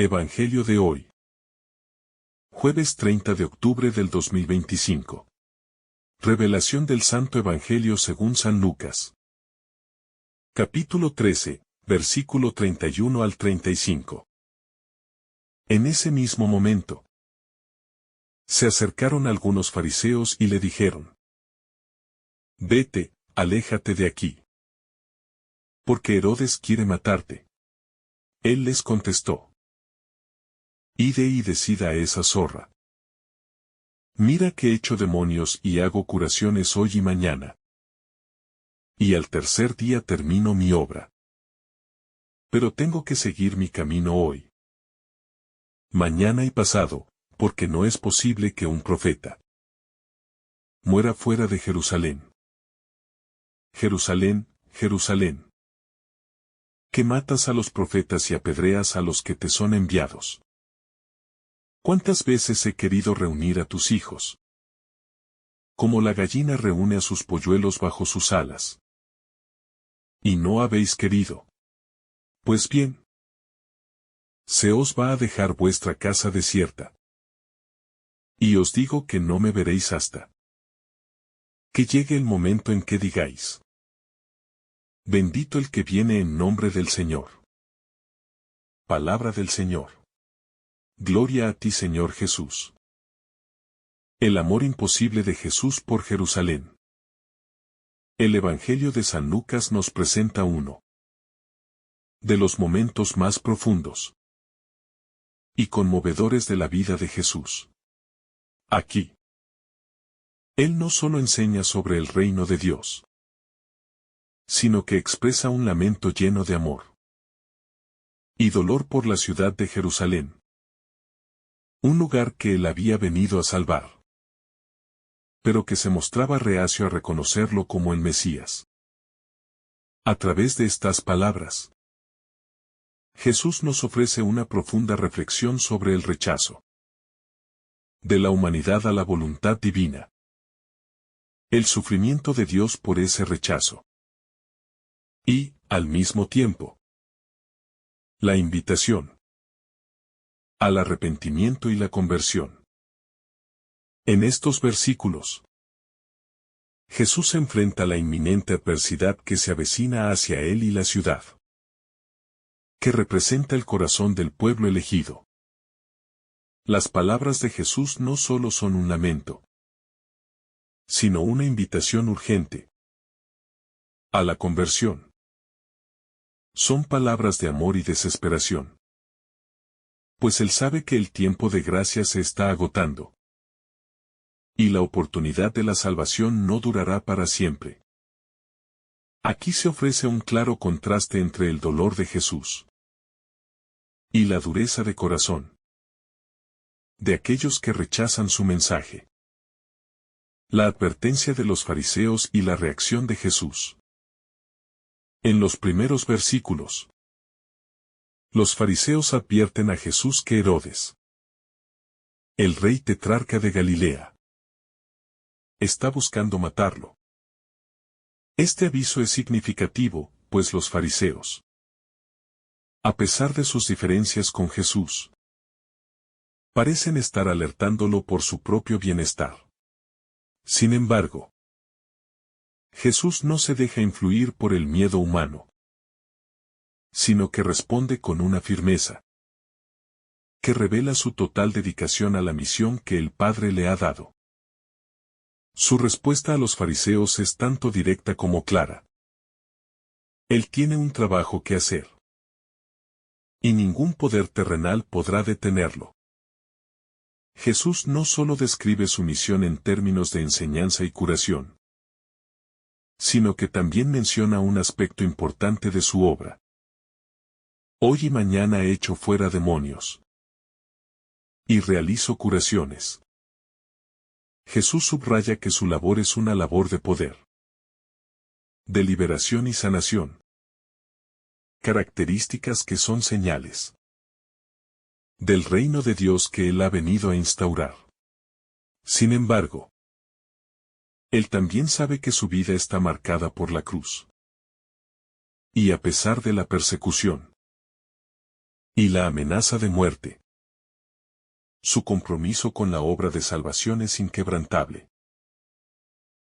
Evangelio de hoy. Jueves 30 de octubre del 2025. Revelación del Santo Evangelio según San Lucas. Capítulo 13, versículo 31 al 35. En ese mismo momento, se acercaron algunos fariseos y le dijeron: Vete, aléjate de aquí, porque Herodes quiere matarte. Él les contestó: Ide y decida a esa zorra. Mira que echo demonios y hago curaciones hoy y mañana. Y al tercer día termino mi obra. Pero tengo que seguir mi camino hoy, mañana y pasado, porque no es posible que un profeta muera fuera de Jerusalén. Jerusalén, Jerusalén, que matas a los profetas y apedreas a los que te son enviados. ¿Cuántas veces he querido reunir a tus hijos, como la gallina reúne a sus polluelos bajo sus alas? Y no habéis querido. Pues bien, se os va a dejar vuestra casa desierta. Y os digo que no me veréis hasta que llegue el momento en que digáis: Bendito el que viene en nombre del Señor. Palabra del Señor. Gloria a ti, Señor Jesús. El amor imposible de Jesús por Jerusalén. El Evangelio de San Lucas nos presenta uno de los momentos más profundos y conmovedores de la vida de Jesús. Aquí, Él no solo enseña sobre el reino de Dios, sino que expresa un lamento lleno de amor y dolor por la ciudad de Jerusalén, un lugar que Él había venido a salvar, pero que se mostraba reacio a reconocerlo como el Mesías. A través de estas palabras, Jesús nos ofrece una profunda reflexión sobre el rechazo de la humanidad a la voluntad divina, el sufrimiento de Dios por ese rechazo y, al mismo tiempo, la invitación al arrepentimiento y la conversión. En estos versículos, Jesús enfrenta la inminente adversidad que se avecina hacia él y la ciudad, que representa el corazón del pueblo elegido. Las palabras de Jesús no solo son un lamento, sino una invitación urgente a la conversión. Son palabras de amor y desesperación, pues Él sabe que el tiempo de gracia se está agotando, y la oportunidad de la salvación no durará para siempre. Aquí se ofrece un claro contraste entre el dolor de Jesús y la dureza de corazón de aquellos que rechazan su mensaje. La advertencia de los fariseos y la reacción de Jesús. En los primeros versículos, los fariseos advierten a Jesús que Herodes, el rey tetrarca de Galilea, está buscando matarlo. Este aviso es significativo, pues los fariseos, a pesar de sus diferencias con Jesús, parecen estar alertándolo por su propio bienestar. Sin embargo, Jesús no se deja influir por el miedo humano, sino que responde con una firmeza que revela su total dedicación a la misión que el Padre le ha dado. Su respuesta a los fariseos es tanto directa como clara. Él tiene un trabajo que hacer, y ningún poder terrenal podrá detenerlo. Jesús no solo describe su misión en términos de enseñanza y curación, sino que también menciona un aspecto importante de su obra. Hoy y mañana echo fuera demonios y realizo curaciones. Jesús subraya que su labor es una labor de poder, de liberación y sanación, características que son señales del reino de Dios que Él ha venido a instaurar. Sin embargo, Él también sabe que su vida está marcada por la cruz. Y a pesar de la persecución y la amenaza de muerte. Su compromiso con la obra de salvación es inquebrantable.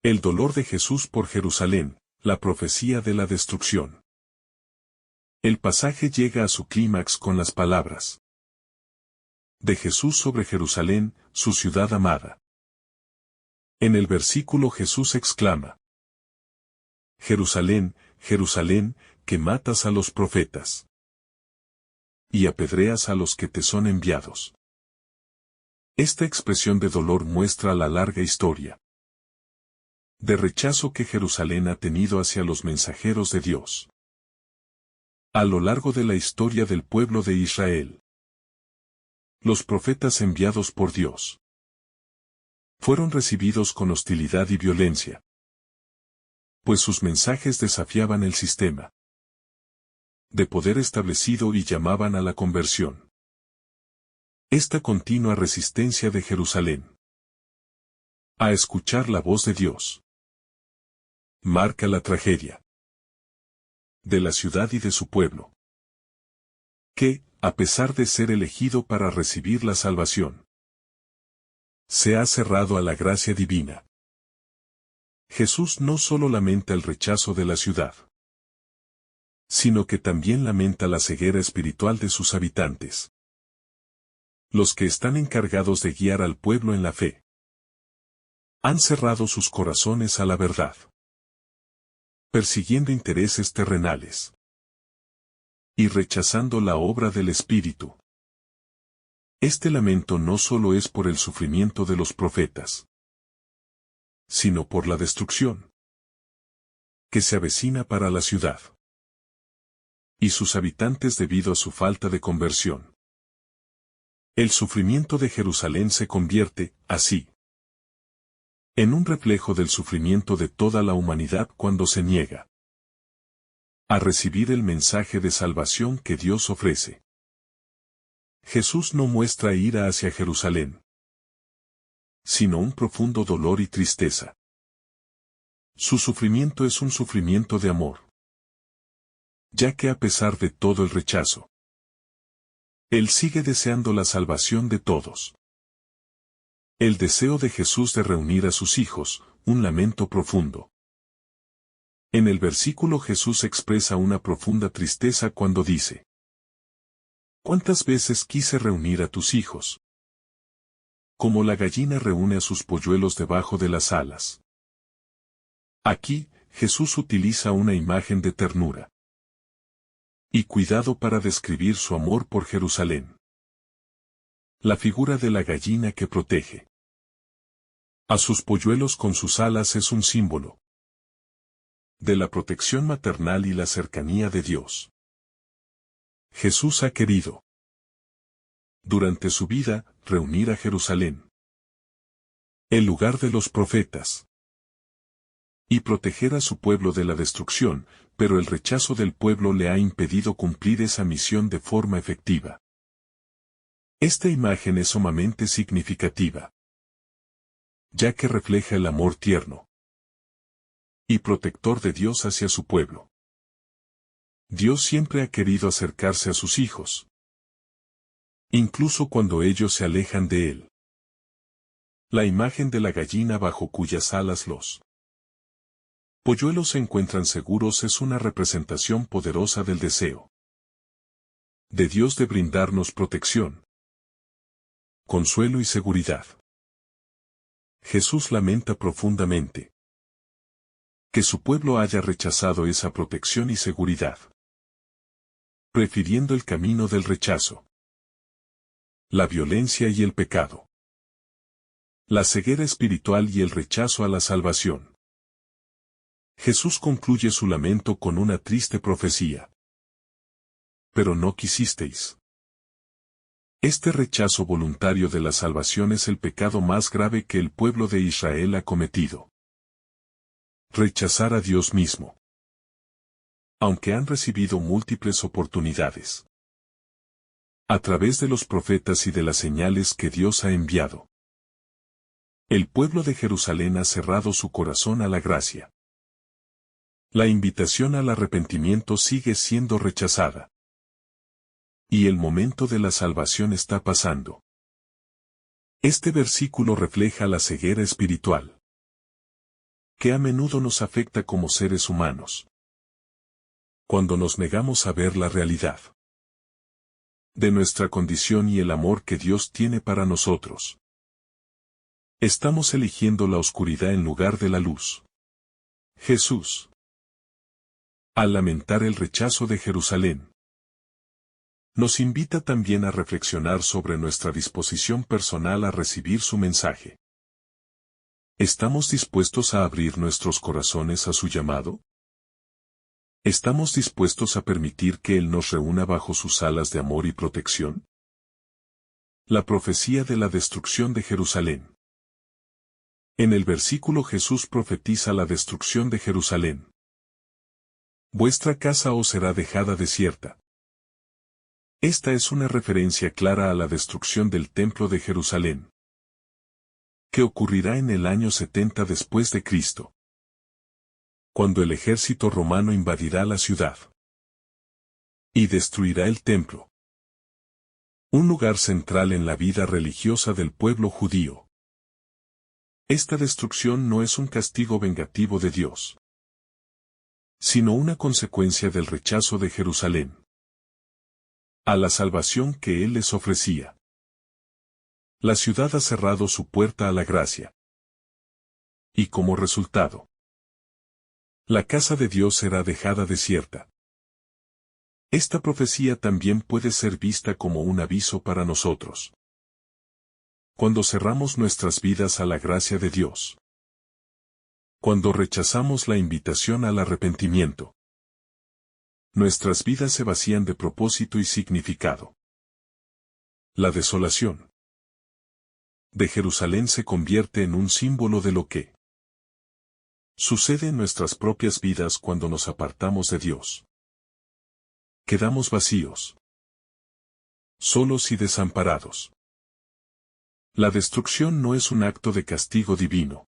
El dolor de Jesús por Jerusalén, la profecía de la destrucción. El pasaje llega a su clímax con las palabras de Jesús sobre Jerusalén, su ciudad amada. En el versículo Jesús exclama: Jerusalén, Jerusalén, que matas a los profetas y apedreas a los que te son enviados. Esta expresión de dolor muestra la larga historia de rechazo que Jerusalén ha tenido hacia los mensajeros de Dios. A lo largo de la historia del pueblo de Israel, los profetas enviados por Dios fueron recibidos con hostilidad y violencia, pues sus mensajes desafiaban el sistema de poder establecido y llamaban a la conversión. Esta continua resistencia de Jerusalén a escuchar la voz de Dios marca la tragedia de la ciudad y de su pueblo, que, a pesar de ser elegido para recibir la salvación, se ha cerrado a la gracia divina. Jesús no solo lamenta el rechazo de la ciudad, sino que también lamenta la ceguera espiritual de sus habitantes, los que están encargados de guiar al pueblo en la fe. Han cerrado sus corazones a la verdad, persiguiendo intereses terrenales y rechazando la obra del Espíritu. Este lamento no solo es por el sufrimiento de los profetas, sino por la destrucción que se avecina para la ciudad y sus habitantes debido a su falta de conversión. El sufrimiento de Jerusalén se convierte, así, en un reflejo del sufrimiento de toda la humanidad cuando se niega a recibir el mensaje de salvación que Dios ofrece. Jesús no muestra ira hacia Jerusalén, sino un profundo dolor y tristeza. Su sufrimiento es un sufrimiento de amor, ya que a pesar de todo el rechazo, Él sigue deseando la salvación de todos. El deseo de Jesús de reunir a sus hijos, un lamento profundo. En el versículo Jesús expresa una profunda tristeza cuando dice: ¿Cuántas veces quise reunir a tus hijos? Como la gallina reúne a sus polluelos debajo de las alas. Aquí, Jesús utiliza una imagen de ternura y cuidado para describir su amor por Jerusalén. La figura de la gallina que protege a sus polluelos con sus alas es un símbolo de la protección maternal y la cercanía de Dios. Jesús ha querido, durante su vida, reunir a Jerusalén, el lugar de los profetas, y proteger a su pueblo de la destrucción, pero el rechazo del pueblo le ha impedido cumplir esa misión de forma efectiva. Esta imagen es sumamente significativa, ya que refleja el amor tierno y protector de Dios hacia su pueblo. Dios siempre ha querido acercarse a sus hijos, incluso cuando ellos se alejan de Él. La imagen de la gallina bajo cuyas alas los polluelos se encuentran seguros es una representación poderosa del deseo de Dios de brindarnos protección, consuelo y seguridad. Jesús lamenta profundamente que su pueblo haya rechazado esa protección y seguridad, prefiriendo el camino del rechazo, la violencia y el pecado, la ceguera espiritual y el rechazo a la salvación. Jesús concluye su lamento con una triste profecía. Pero no quisisteis. Este rechazo voluntario de la salvación es el pecado más grave que el pueblo de Israel ha cometido. Rechazar a Dios mismo. Aunque han recibido múltiples oportunidades a través de los profetas y de las señales que Dios ha enviado, el pueblo de Jerusalén ha cerrado su corazón a la gracia. La invitación al arrepentimiento sigue siendo rechazada. y el momento de la salvación está pasando. Este versículo refleja la ceguera espiritual, que a menudo nos afecta como seres humanos, cuando nos negamos a ver la realidad de nuestra condición y el amor que Dios tiene para nosotros. Estamos eligiendo la oscuridad en lugar de la luz. Jesús, al lamentar el rechazo de Jerusalén, nos invita también a reflexionar sobre nuestra disposición personal a recibir su mensaje. ¿Estamos dispuestos a abrir nuestros corazones a su llamado? ¿Estamos dispuestos a permitir que Él nos reúna bajo sus alas de amor y protección? La profecía de la destrucción de Jerusalén. En el versículo Jesús profetiza la destrucción de Jerusalén. Vuestra casa os será dejada desierta. Esta es una referencia clara a la destrucción del templo de Jerusalén, que ocurrirá en el año 70 después de Cristo, cuando el ejército romano invadirá la ciudad y destruirá el templo, un lugar central en la vida religiosa del pueblo judío. Esta destrucción no es un castigo vengativo de Dios, sino una consecuencia del rechazo de Jerusalén a la salvación que Él les ofrecía. La ciudad ha cerrado su puerta a la gracia, y como resultado, la casa de Dios será dejada desierta. Esta profecía también puede ser vista como un aviso para nosotros. Cuando cerramos nuestras vidas a la gracia de Dios, cuando rechazamos la invitación al arrepentimiento, nuestras vidas se vacían de propósito y significado. La desolación de Jerusalén se convierte en un símbolo de lo que sucede en nuestras propias vidas cuando nos apartamos de Dios. Quedamos vacíos, solos y desamparados. La destrucción no es un acto de castigo divino,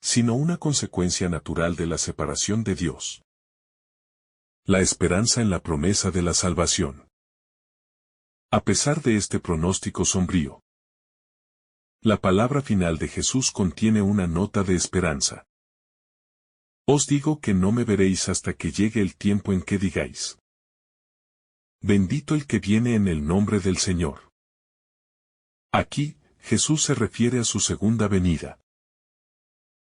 sino una consecuencia natural de la separación de Dios. La esperanza en la promesa de la salvación. A pesar de este pronóstico sombrío, la palabra final de Jesús contiene una nota de esperanza. Os digo que no me veréis hasta que llegue el tiempo en que digáis: bendito el que viene en el nombre del Señor. Aquí, Jesús se refiere a su segunda venida,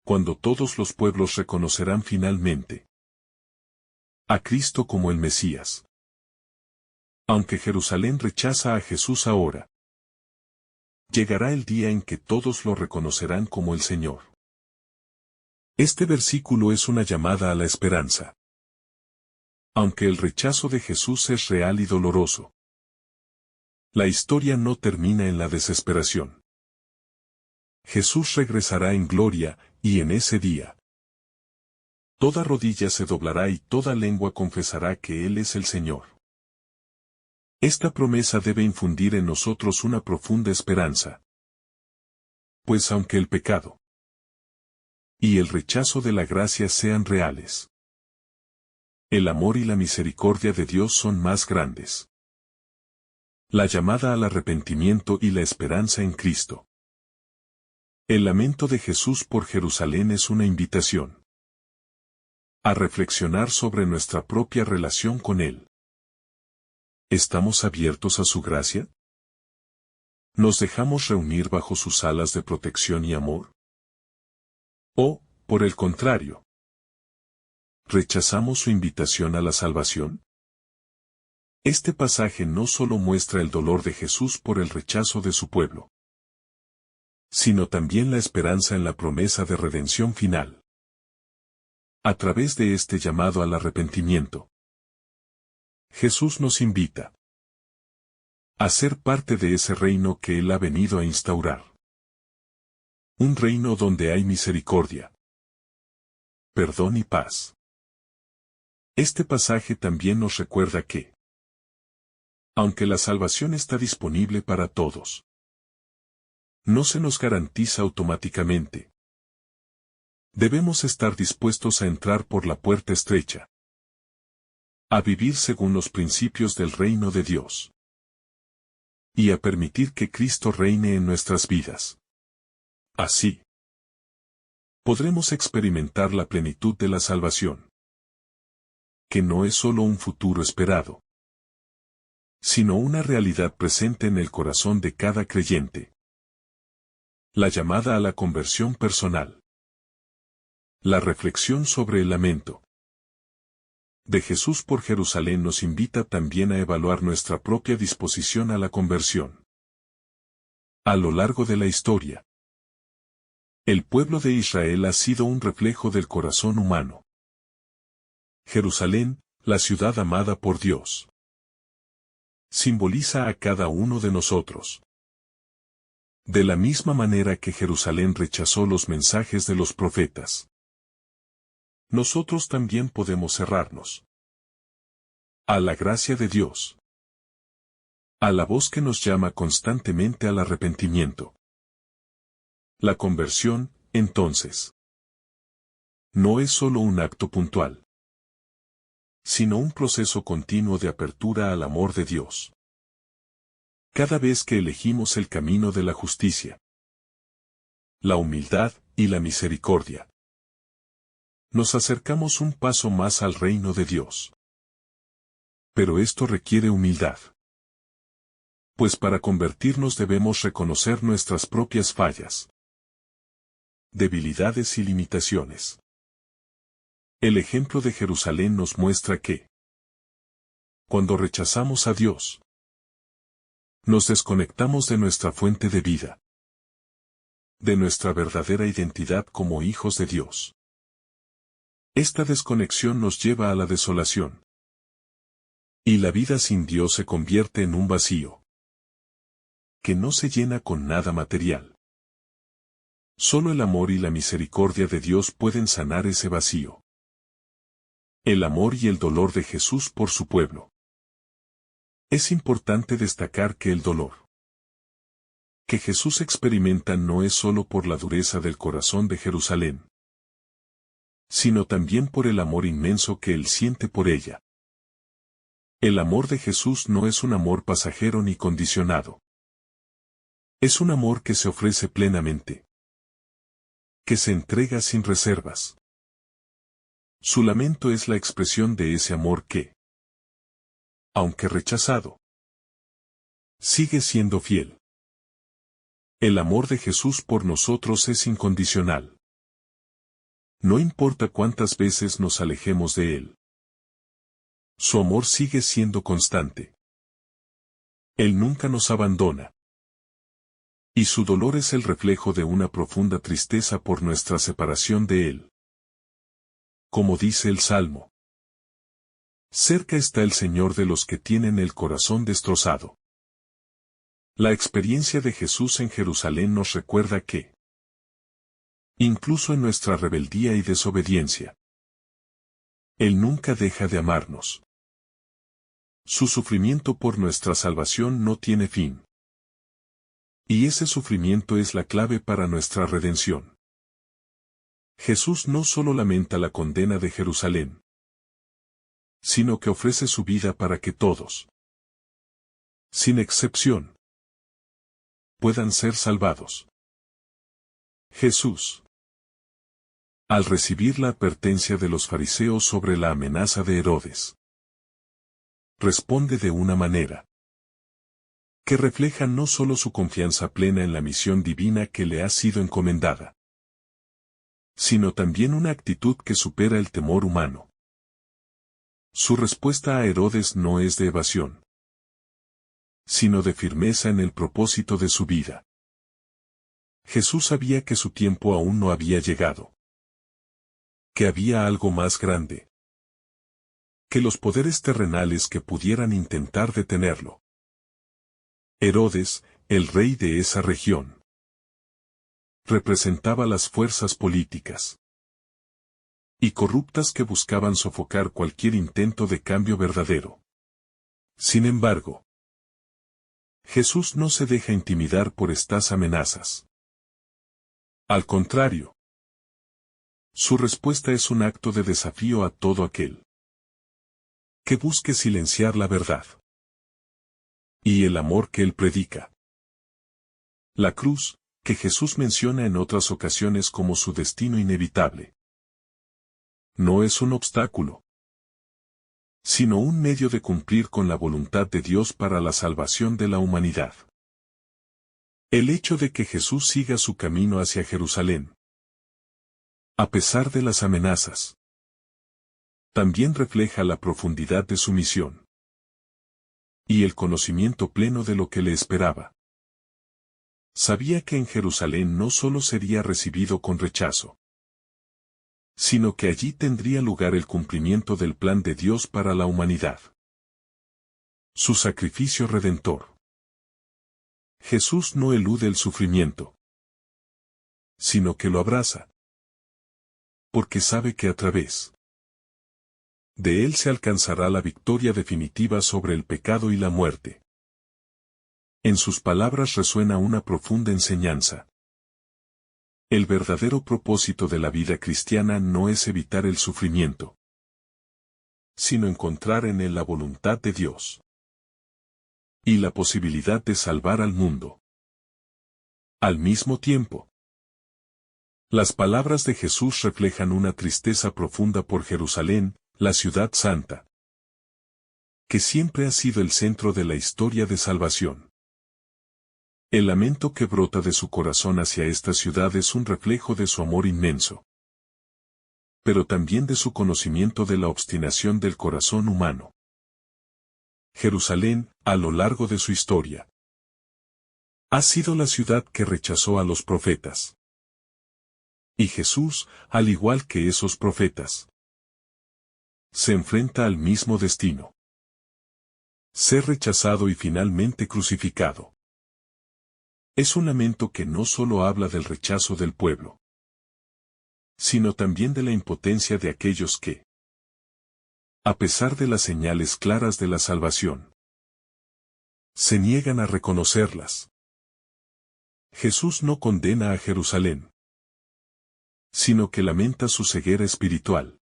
cuando todos los pueblos reconocerán finalmente a Cristo como el Mesías. Aunque Jerusalén rechaza a Jesús ahora, llegará el día en que todos lo reconocerán como el Señor. Este versículo es una llamada a la esperanza. Aunque el rechazo de Jesús es real y doloroso, la historia no termina en la desesperación. Jesús regresará en gloria, y en ese día, toda rodilla se doblará y toda lengua confesará que Él es el Señor. Esta promesa debe infundir en nosotros una profunda esperanza. Pues aunque el pecado y el rechazo de la gracia sean reales, el amor y la misericordia de Dios son más grandes. La llamada al arrepentimiento y la esperanza en Cristo. El lamento de Jesús por Jerusalén es una invitación a reflexionar sobre nuestra propia relación con Él. ¿Estamos abiertos a su gracia? ¿Nos dejamos reunir bajo sus alas de protección y amor? ¿O, por el contrario, rechazamos su invitación a la salvación? Este pasaje no solo muestra el dolor de Jesús por el rechazo de su pueblo, sino también la esperanza en la promesa de redención final. A través de este llamado al arrepentimiento, Jesús nos invita a ser parte de ese reino que Él ha venido a instaurar. Un reino donde hay misericordia, perdón y paz. Este pasaje también nos recuerda que, aunque la salvación está disponible para todos, no se nos garantiza automáticamente. Debemos estar dispuestos a entrar por la puerta estrecha, a vivir según los principios del reino de Dios, y a permitir que Cristo reine en nuestras vidas. Así, podremos experimentar la plenitud de la salvación, que no es solo un futuro esperado, sino una realidad presente en el corazón de cada creyente. La llamada a la conversión personal. La reflexión sobre el lamento de Jesús por Jerusalén nos invita también a evaluar nuestra propia disposición a la conversión. A lo largo de la historia, el pueblo de Israel ha sido un reflejo del corazón humano. Jerusalén, la ciudad amada por Dios, simboliza a cada uno de nosotros. De la misma manera que Jerusalén rechazó los mensajes de los profetas, nosotros también podemos cerrarnos a la gracia de Dios, a la voz que nos llama constantemente al arrepentimiento. La conversión, entonces, no es solo un acto puntual, sino un proceso continuo de apertura al amor de Dios. Cada vez que elegimos el camino de la justicia, la humildad y la misericordia, nos acercamos un paso más al reino de Dios. Pero esto requiere humildad, pues para convertirnos debemos reconocer nuestras propias fallas, debilidades y limitaciones. El ejemplo de Jerusalén nos muestra que, cuando rechazamos a Dios, nos desconectamos de nuestra fuente de vida, de nuestra verdadera identidad como hijos de Dios. Esta desconexión nos lleva a la desolación, y la vida sin Dios se convierte en un vacío, que no se llena con nada material. Solo el amor y la misericordia de Dios pueden sanar ese vacío. El amor y el dolor de Jesús por su pueblo. Es importante destacar que el dolor que Jesús experimenta no es solo por la dureza del corazón de Jerusalén, sino también por el amor inmenso que él siente por ella. El amor de Jesús no es un amor pasajero ni condicionado. Es un amor que se ofrece plenamente, que se entrega sin reservas. Su lamento es la expresión de ese amor que, aunque rechazado, sigue siendo fiel. El amor de Jesús por nosotros es incondicional. No importa cuántas veces nos alejemos de Él, su amor sigue siendo constante. Él nunca nos abandona. Y su dolor es el reflejo de una profunda tristeza por nuestra separación de Él. Como dice el Salmo, cerca está el Señor de los que tienen el corazón destrozado. La experiencia de Jesús en Jerusalén nos recuerda que, incluso en nuestra rebeldía y desobediencia, Él nunca deja de amarnos. Su sufrimiento por nuestra salvación no tiene fin. Y ese sufrimiento es la clave para nuestra redención. Jesús no solo lamenta la condena de Jerusalén, sino que ofrece su vida para que todos, sin excepción, puedan ser salvados. Jesús, al recibir la advertencia de los fariseos sobre la amenaza de Herodes, responde de una manera que refleja no solo su confianza plena en la misión divina que le ha sido encomendada, sino también una actitud que supera el temor humano. Su respuesta a Herodes no es de evasión, sino de firmeza en el propósito de su vida. Jesús sabía que su tiempo aún no había llegado, que había algo más grande que los poderes terrenales que pudieran intentar detenerlo. Herodes, el rey de esa región, representaba las fuerzas políticas y corruptas que buscaban sofocar cualquier intento de cambio verdadero. Sin embargo, Jesús no se deja intimidar por estas amenazas. Al contrario, su respuesta es un acto de desafío a todo aquel que busque silenciar la verdad. Y el amor que él predica. La cruz, que Jesús menciona en otras ocasiones como su destino inevitable. No es un obstáculo, sino un medio de cumplir con la voluntad de Dios para la salvación de la humanidad. El hecho de que Jesús siga su camino hacia Jerusalén, a pesar de las amenazas, también refleja la profundidad de su misión y el conocimiento pleno de lo que le esperaba. Sabía que en Jerusalén no solo sería recibido con rechazo, sino que allí tendría lugar el cumplimiento del plan de Dios para la humanidad. Su sacrificio redentor. Jesús no elude el sufrimiento, sino que lo abraza, porque sabe que a través de él se alcanzará la victoria definitiva sobre el pecado y la muerte. En sus palabras resuena una profunda enseñanza. El verdadero propósito de la vida cristiana no es evitar el sufrimiento, sino encontrar en él la voluntad de Dios y la posibilidad de salvar al mundo. Al mismo tiempo, las palabras de Jesús reflejan una tristeza profunda por Jerusalén, la ciudad santa, que siempre ha sido el centro de la historia de salvación. El lamento que brota de su corazón hacia esta ciudad es un reflejo de su amor inmenso, pero también de su conocimiento de la obstinación del corazón humano. Jerusalén, a lo largo de su historia, ha sido la ciudad que rechazó a los profetas. Y Jesús, al igual que esos profetas, se enfrenta al mismo destino: ser rechazado y finalmente crucificado. Es un lamento que no solo habla del rechazo del pueblo, sino también de la impotencia de aquellos que, a pesar de las señales claras de la salvación, se niegan a reconocerlas. Jesús no condena a Jerusalén, sino que lamenta su ceguera espiritual,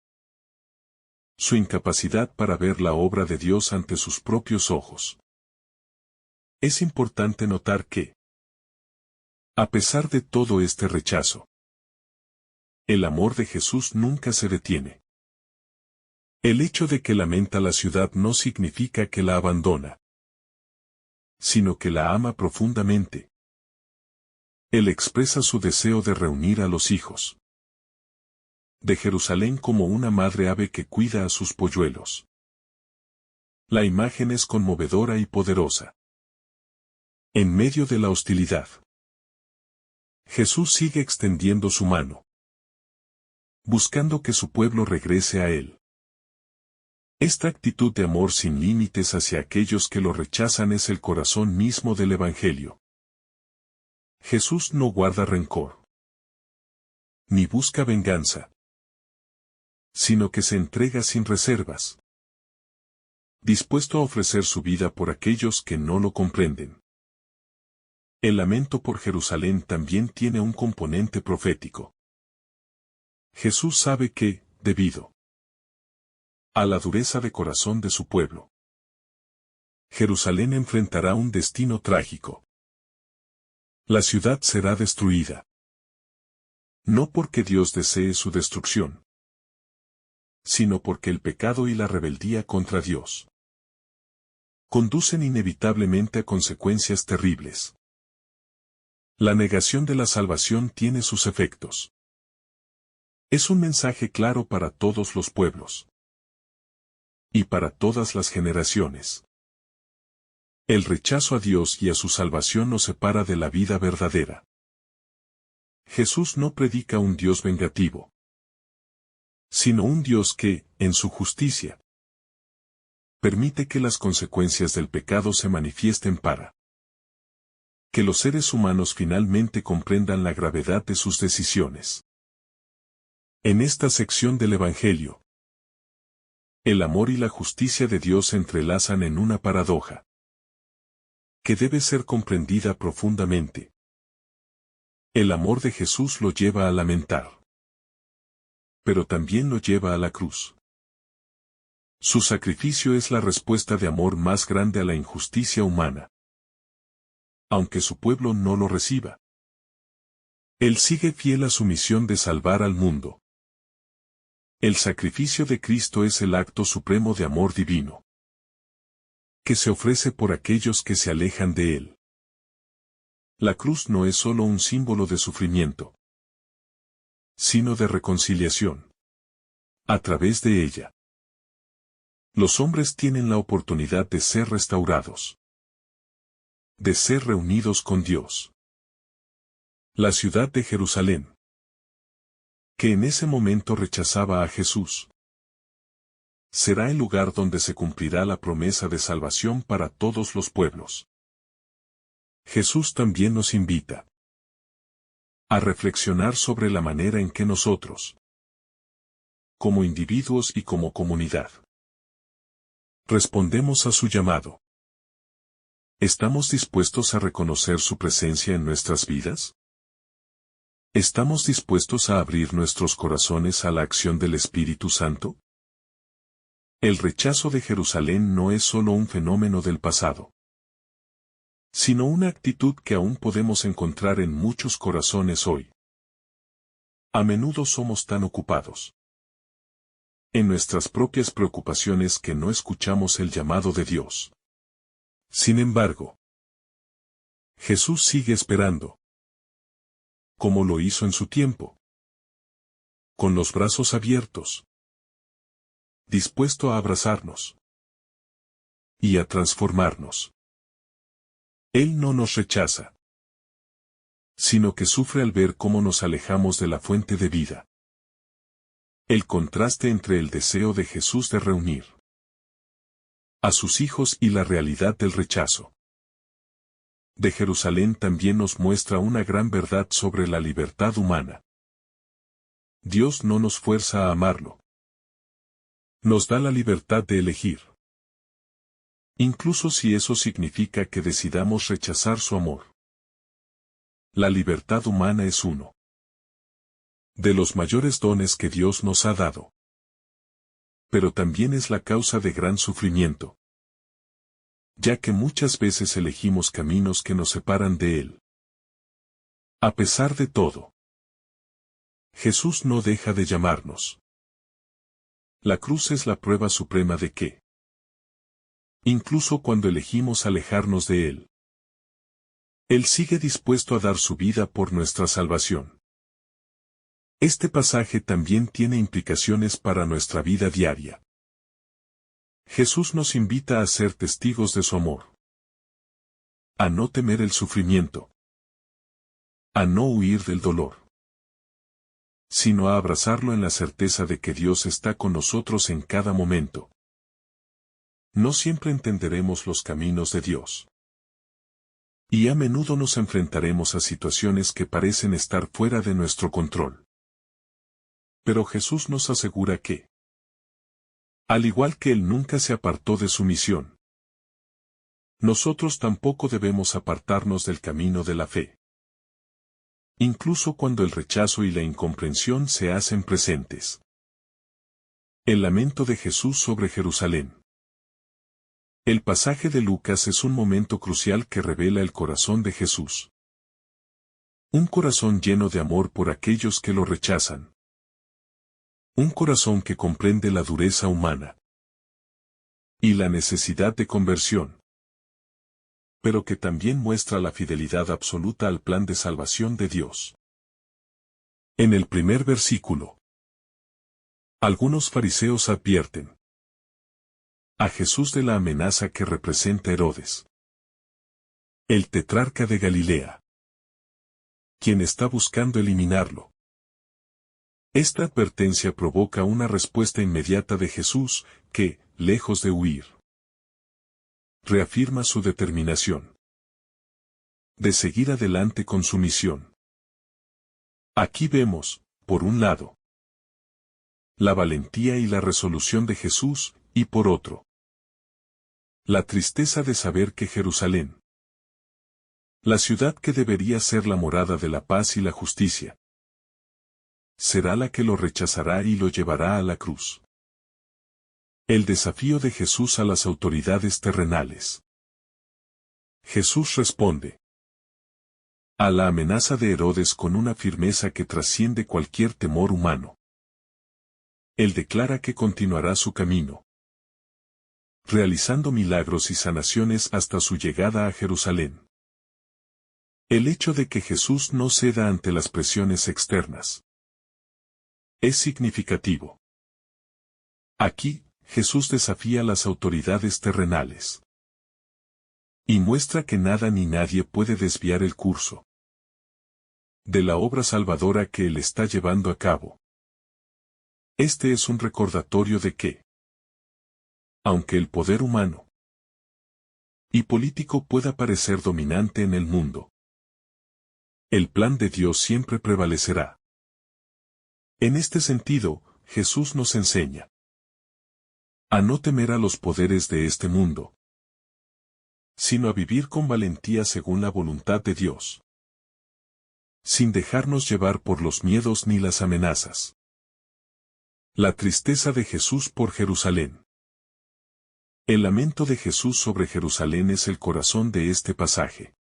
su incapacidad para ver la obra de Dios ante sus propios ojos. Es importante notar que, a pesar de todo este rechazo, el amor de Jesús nunca se detiene. El hecho de que lamenta la ciudad no significa que la abandona, sino que la ama profundamente. Él expresa su deseo de reunir a los hijos de Jerusalén como una madre ave que cuida a sus polluelos. La imagen es conmovedora y poderosa. En medio de la hostilidad, Jesús sigue extendiendo su mano, buscando que su pueblo regrese a él. Esta actitud de amor sin límites hacia aquellos que lo rechazan es el corazón mismo del Evangelio. Jesús no guarda rencor, ni busca venganza, sino que se entrega sin reservas, dispuesto a ofrecer su vida por aquellos que no lo comprenden. El lamento por Jerusalén también tiene un componente profético. Jesús sabe que, debido a la dureza de corazón de su pueblo, Jerusalén enfrentará un destino trágico. La ciudad será destruida. No porque Dios desee su destrucción, sino porque el pecado y la rebeldía contra Dios conducen inevitablemente a consecuencias terribles. La negación de la salvación tiene sus efectos. Es un mensaje claro para todos los pueblos y para todas las generaciones. El rechazo a Dios y a su salvación nos separa de la vida verdadera. Jesús no predica un Dios vengativo, sino un Dios que, en su justicia, permite que las consecuencias del pecado se manifiesten para que los seres humanos finalmente comprendan la gravedad de sus decisiones. En esta sección del Evangelio, el amor y la justicia de Dios se entrelazan en una paradoja que debe ser comprendida profundamente. El amor de Jesús lo lleva a lamentar, pero también lo lleva a la cruz. Su sacrificio es la respuesta de amor más grande a la injusticia humana. Aunque su pueblo no lo reciba, Él sigue fiel a su misión de salvar al mundo. El sacrificio de Cristo es el acto supremo de amor divino, que se ofrece por aquellos que se alejan de Él. La cruz no es solo un símbolo de sufrimiento, sino de reconciliación. A través de ella, los hombres tienen la oportunidad de ser restaurados, de ser reunidos con Dios. La ciudad de Jerusalén, que en ese momento rechazaba a Jesús, será el lugar donde se cumplirá la promesa de salvación para todos los pueblos. Jesús también nos invita a reflexionar sobre la manera en que nosotros, como individuos y como comunidad, respondemos a su llamado. ¿Estamos dispuestos a reconocer su presencia en nuestras vidas? ¿Estamos dispuestos a abrir nuestros corazones a la acción del Espíritu Santo? El rechazo de Jerusalén no es solo un fenómeno del pasado, sino una actitud que aún podemos encontrar en muchos corazones hoy. A menudo somos tan ocupados en nuestras propias preocupaciones que no escuchamos el llamado de Dios. Sin embargo, Jesús sigue esperando, como lo hizo en su tiempo, con los brazos abiertos, dispuesto a abrazarnos y a transformarnos. Él no nos rechaza, sino que sufre al ver cómo nos alejamos de la fuente de vida. El contraste entre el deseo de Jesús de reunir a sus hijos y la realidad del rechazo de Jerusalén también nos muestra una gran verdad sobre la libertad humana. Dios no nos fuerza a amarlo. Nos da la libertad de elegir, incluso si eso significa que decidamos rechazar su amor. La libertad humana es uno de los mayores dones que Dios nos ha dado, pero también es la causa de gran sufrimiento, ya que muchas veces elegimos caminos que nos separan de Él. A pesar de todo, Jesús no deja de llamarnos. La cruz es la prueba suprema de que, incluso cuando elegimos alejarnos de Él, Él sigue dispuesto a dar su vida por nuestra salvación. Este pasaje también tiene implicaciones para nuestra vida diaria. Jesús nos invita a ser testigos de su amor, a no temer el sufrimiento, a no huir del dolor, sino a abrazarlo en la certeza de que Dios está con nosotros en cada momento. No siempre entenderemos los caminos de Dios, y a menudo nos enfrentaremos a situaciones que parecen estar fuera de nuestro control. Pero Jesús nos asegura que, al igual que Él nunca se apartó de su misión, nosotros tampoco debemos apartarnos del camino de la fe. Incluso cuando el rechazo y la incomprensión se hacen presentes. El lamento de Jesús sobre Jerusalén. El pasaje de Lucas es un momento crucial que revela el corazón de Jesús. Un corazón lleno de amor por aquellos que lo rechazan. Un corazón que comprende la dureza humana y la necesidad de conversión, pero que también muestra la fidelidad absoluta al plan de salvación de Dios. En el primer versículo, algunos fariseos advierten a Jesús de la amenaza que representa Herodes, el tetrarca de Galilea, quien está buscando eliminarlo. Esta advertencia provoca una respuesta inmediata de Jesús, que, lejos de huir, reafirma su determinación de seguir adelante con su misión. Aquí vemos, por un lado, la valentía y la resolución de Jesús, y por otro, la tristeza de saber que Jerusalén, la ciudad que debería ser la morada de la paz y la justicia, será la que lo rechazará y lo llevará a la cruz. El desafío de Jesús a las autoridades terrenales. Jesús responde a la amenaza de Herodes con una firmeza que trasciende cualquier temor humano. Él declara que continuará su camino, realizando milagros y sanaciones hasta su llegada a Jerusalén. El hecho de que Jesús no ceda ante las presiones externas es significativo. Aquí, Jesús desafía las autoridades terrenales y muestra que nada ni nadie puede desviar el curso de la obra salvadora que Él está llevando a cabo. Este es un recordatorio de que, aunque el poder humano y político pueda parecer dominante en el mundo, el plan de Dios siempre prevalecerá. En este sentido, Jesús nos enseña a no temer a los poderes de este mundo, sino a vivir con valentía según la voluntad de Dios, sin dejarnos llevar por los miedos ni las amenazas. La tristeza de Jesús por Jerusalén. El lamento de Jesús sobre Jerusalén es el corazón de este pasaje.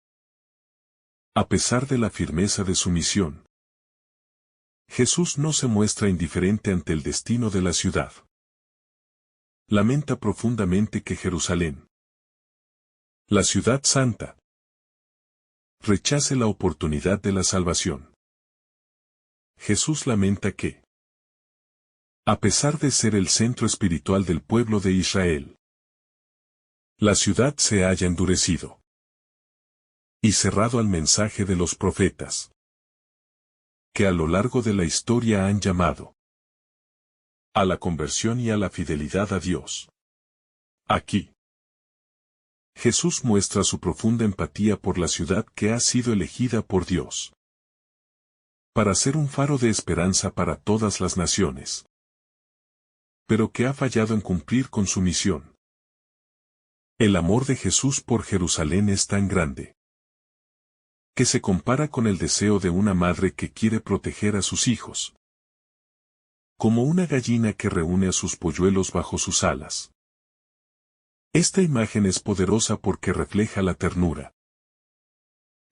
A pesar de la firmeza de su misión, Jesús no se muestra indiferente ante el destino de la ciudad. Lamenta profundamente que Jerusalén, la ciudad santa, rechace la oportunidad de la salvación. Jesús lamenta que, a pesar de ser el centro espiritual del pueblo de Israel, la ciudad se haya endurecido y cerrado al mensaje de los profetas, que a lo largo de la historia han llamado a la conversión y a la fidelidad a Dios. Aquí, Jesús muestra su profunda empatía por la ciudad que ha sido elegida por Dios para ser un faro de esperanza para todas las naciones, pero que ha fallado en cumplir con su misión. El amor de Jesús por Jerusalén es tan grande que se compara con el deseo de una madre que quiere proteger a sus hijos, como una gallina que reúne a sus polluelos bajo sus alas. Esta imagen es poderosa porque refleja la ternura,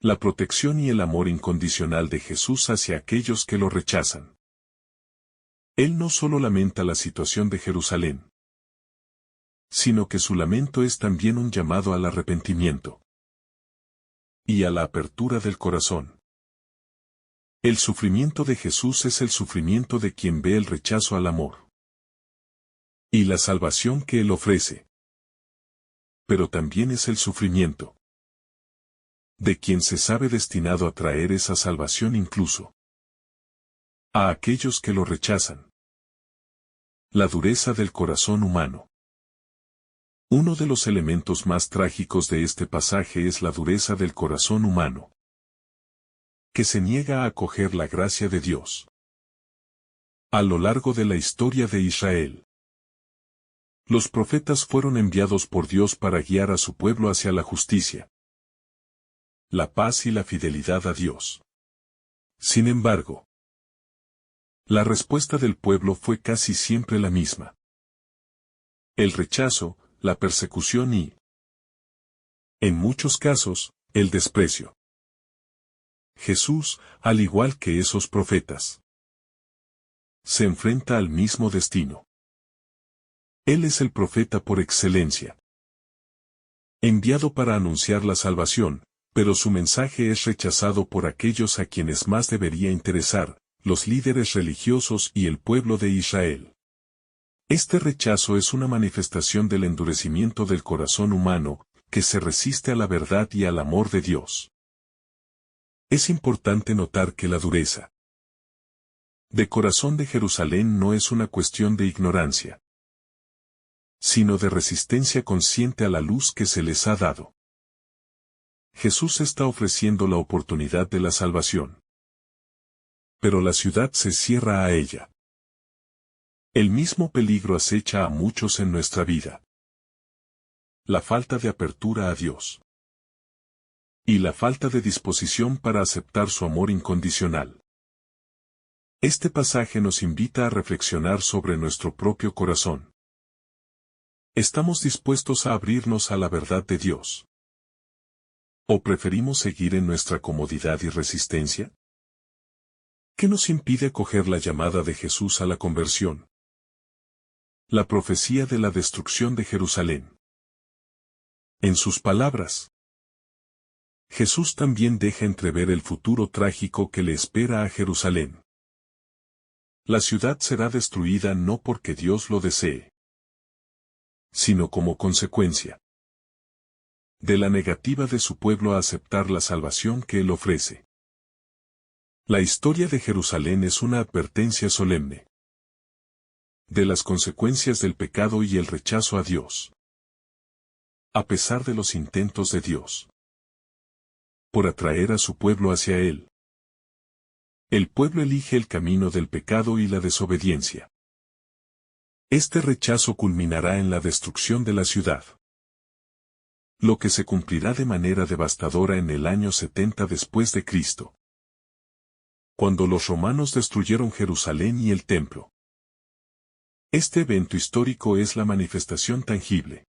la protección y el amor incondicional de Jesús hacia aquellos que lo rechazan. Él no solo lamenta la situación de Jerusalén, sino que su lamento es también un llamado al arrepentimiento y a la apertura del corazón. El sufrimiento de Jesús es el sufrimiento de quien ve el rechazo al amor y la salvación que Él ofrece. Pero también es el sufrimiento de quien se sabe destinado a traer esa salvación incluso a aquellos que lo rechazan. La dureza del corazón humano. Uno de los elementos más trágicos de este pasaje es la dureza del corazón humano, que se niega a acoger la gracia de Dios. A lo largo de la historia de Israel, los profetas fueron enviados por Dios para guiar a su pueblo hacia la justicia, la paz y la fidelidad a Dios. Sin embargo, la respuesta del pueblo fue casi siempre la misma: el rechazo, la persecución y, en muchos casos, el desprecio. Jesús, al igual que esos profetas, se enfrenta al mismo destino. Él es el profeta por excelencia, enviado para anunciar la salvación, pero su mensaje es rechazado por aquellos a quienes más debería interesar, los líderes religiosos y el pueblo de Israel. Este rechazo es una manifestación del endurecimiento del corazón humano, que se resiste a la verdad y al amor de Dios. Es importante notar que la dureza de corazón de Jerusalén no es una cuestión de ignorancia, sino de resistencia consciente a la luz que se les ha dado. Jesús está ofreciendo la oportunidad de la salvación, pero la ciudad se cierra a ella. El mismo peligro acecha a muchos en nuestra vida: la falta de apertura a Dios y la falta de disposición para aceptar su amor incondicional. Este pasaje nos invita a reflexionar sobre nuestro propio corazón. ¿Estamos dispuestos a abrirnos a la verdad de Dios? ¿O preferimos seguir en nuestra comodidad y resistencia? ¿Qué nos impide acoger la llamada de Jesús a la conversión? La profecía de la destrucción de Jerusalén. En sus palabras, Jesús también deja entrever el futuro trágico que le espera a Jerusalén. La ciudad será destruida no porque Dios lo desee, sino como consecuencia de la negativa de su pueblo a aceptar la salvación que Él ofrece. La historia de Jerusalén es una advertencia solemne de las consecuencias del pecado y el rechazo a Dios. A pesar de los intentos de Dios por atraer a su pueblo hacia Él, el pueblo elige el camino del pecado y la desobediencia. Este rechazo culminará en la destrucción de la ciudad, lo que se cumplirá de manera devastadora en el año 70 después de Cristo, cuando los romanos destruyeron Jerusalén y el templo. Este evento histórico es la manifestación tangible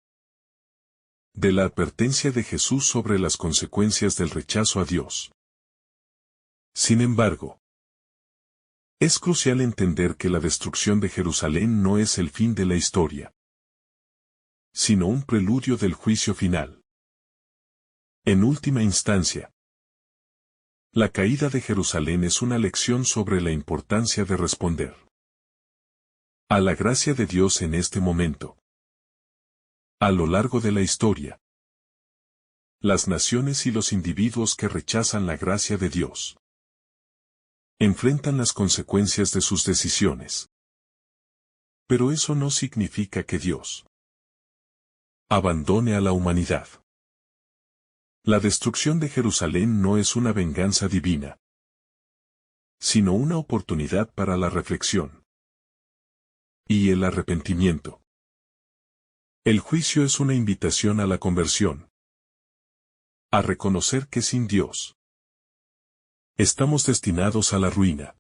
de la advertencia de Jesús sobre las consecuencias del rechazo a Dios. Sin embargo, es crucial entender que la destrucción de Jerusalén no es el fin de la historia, sino un preludio del juicio final. En última instancia, la caída de Jerusalén es una lección sobre la importancia de responder a la gracia de Dios en este momento. A lo largo de la historia, las naciones y los individuos que rechazan la gracia de Dios enfrentan las consecuencias de sus decisiones. Pero eso no significa que Dios abandone a la humanidad. La destrucción de Jerusalén no es una venganza divina, sino una oportunidad para la reflexión y el arrepentimiento. El juicio es una invitación a la conversión, a reconocer que sin Dios estamos destinados a la ruina.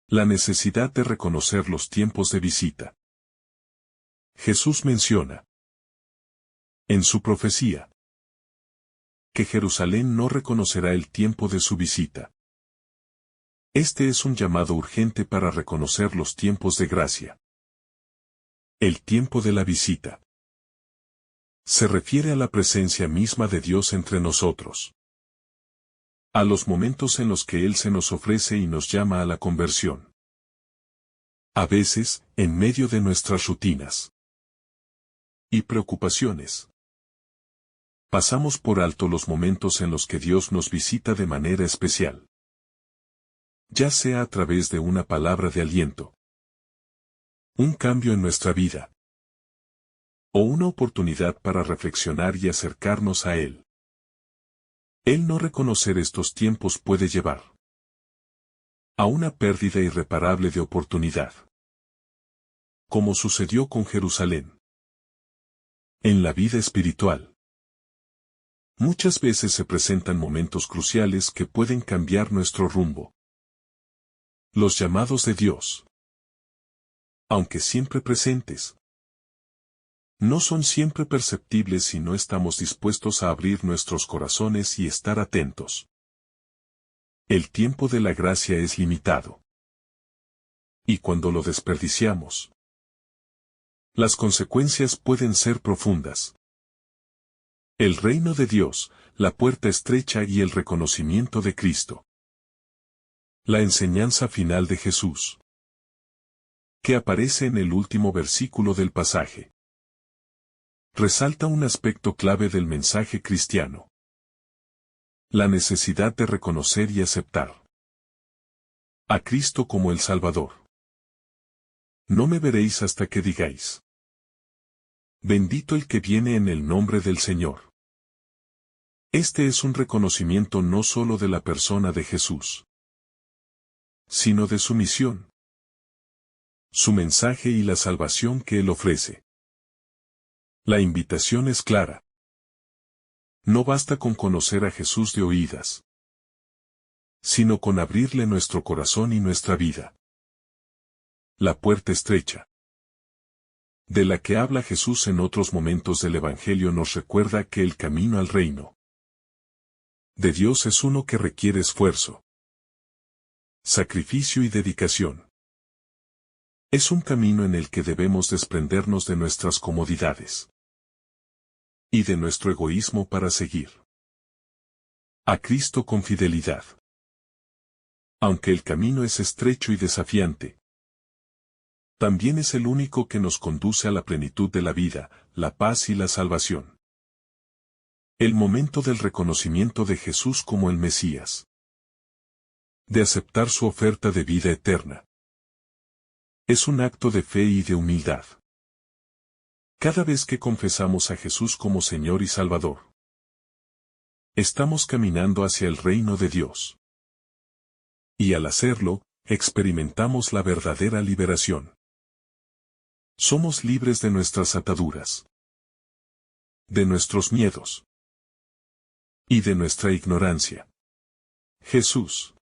La necesidad de reconocer los tiempos de visita. Jesús menciona en su profecía que Jerusalén no reconocerá el tiempo de su visita. Este es un llamado urgente para reconocer los tiempos de gracia. El tiempo de la visita se refiere a la presencia misma de Dios entre nosotros, a los momentos en los que Él se nos ofrece y nos llama a la conversión. A veces, en medio de nuestras rutinas y preocupaciones, pasamos por alto los momentos en los que Dios nos visita de manera especial, ya sea a través de una palabra de aliento, un cambio en nuestra vida, o una oportunidad para reflexionar y acercarnos a Él. El no reconocer estos tiempos puede llevar a una pérdida irreparable de oportunidad, como sucedió con Jerusalén. En la vida espiritual, muchas veces se presentan momentos cruciales que pueden cambiar nuestro rumbo. Los llamados de Dios, aunque siempre presentes, no son siempre perceptibles si no estamos dispuestos a abrir nuestros corazones y estar atentos. El tiempo de la gracia es limitado. Y cuando lo desperdiciamos, las consecuencias pueden ser profundas. El reino de Dios, la puerta estrecha y el reconocimiento de Cristo. La enseñanza final de Jesús, que aparece en el último versículo del pasaje, resalta un aspecto clave del mensaje cristiano: la necesidad de reconocer y aceptar a Cristo como el Salvador. No me veréis hasta que digáis: bendito el que viene en el nombre del Señor. Este es un reconocimiento no solo de la persona de Jesús, sino de su misión, su mensaje y la salvación que Él ofrece. La invitación es clara. No basta con conocer a Jesús de oídas, sino con abrirle nuestro corazón y nuestra vida. La puerta estrecha. de la que habla Jesús en otros momentos del Evangelio, nos recuerda que el camino al reino de Dios es uno que requiere esfuerzo, sacrificio y dedicación. Es un camino en el que debemos desprendernos de nuestras comodidades y de nuestro egoísmo para seguir a Cristo con fidelidad. Aunque el camino es estrecho y desafiante, también es el único que nos conduce a la plenitud de la vida, la paz y la salvación. El momento del reconocimiento de Jesús como el Mesías, de aceptar su oferta de vida eterna, es un acto de fe y de humildad. Cada vez que confesamos a Jesús como Señor y Salvador, estamos caminando hacia el reino de Dios. Y al hacerlo, experimentamos la verdadera liberación. Somos libres de nuestras ataduras, de nuestros miedos y de nuestra ignorancia. Jesús,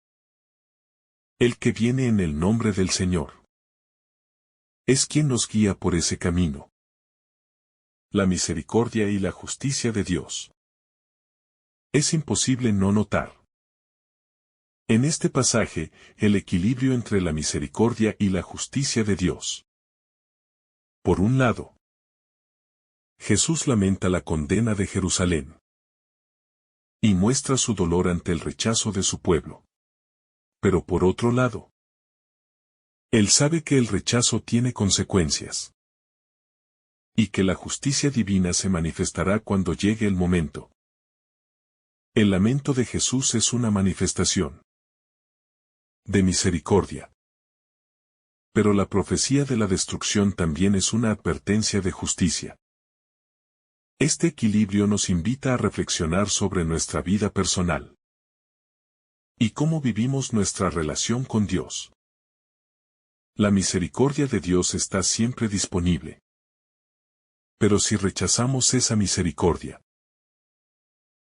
el que viene en el nombre del Señor, es quien nos guía por ese camino. La misericordia y la justicia de Dios. Es imposible no notar en este pasaje el equilibrio entre la misericordia y la justicia de Dios. Por un lado, Jesús lamenta la condena de Jerusalén y muestra su dolor ante el rechazo de su pueblo. Pero por otro lado, Él sabe que el rechazo tiene consecuencias y que la justicia divina se manifestará cuando llegue el momento. El lamento de Jesús es una manifestación de misericordia. Pero la profecía de la destrucción también es una advertencia de justicia. Este equilibrio nos invita a reflexionar sobre nuestra vida personal y cómo vivimos nuestra relación con Dios. La misericordia de Dios está siempre disponible. Pero si rechazamos esa misericordia,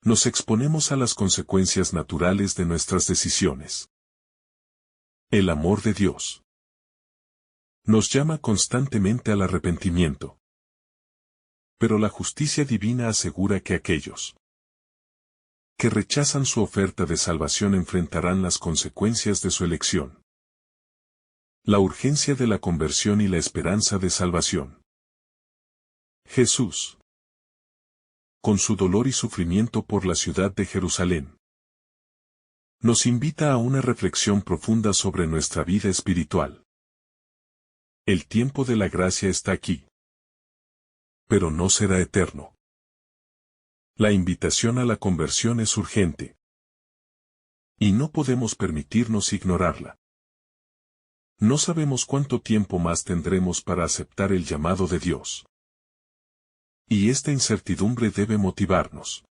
nos exponemos a las consecuencias naturales de nuestras decisiones. El amor de Dios nos llama constantemente al arrepentimiento. Pero la justicia divina asegura que aquellos que rechazan su oferta de salvación enfrentarán las consecuencias de su elección. La urgencia de la conversión y la esperanza de salvación. Jesús, con su dolor y sufrimiento por la ciudad de Jerusalén, nos invita a una reflexión profunda sobre nuestra vida espiritual. El tiempo de la gracia está aquí, pero no será eterno. La invitación a la conversión es urgente, y no podemos permitirnos ignorarla. No sabemos cuánto tiempo más tendremos para aceptar el llamado de Dios. Y esta incertidumbre debe motivarnos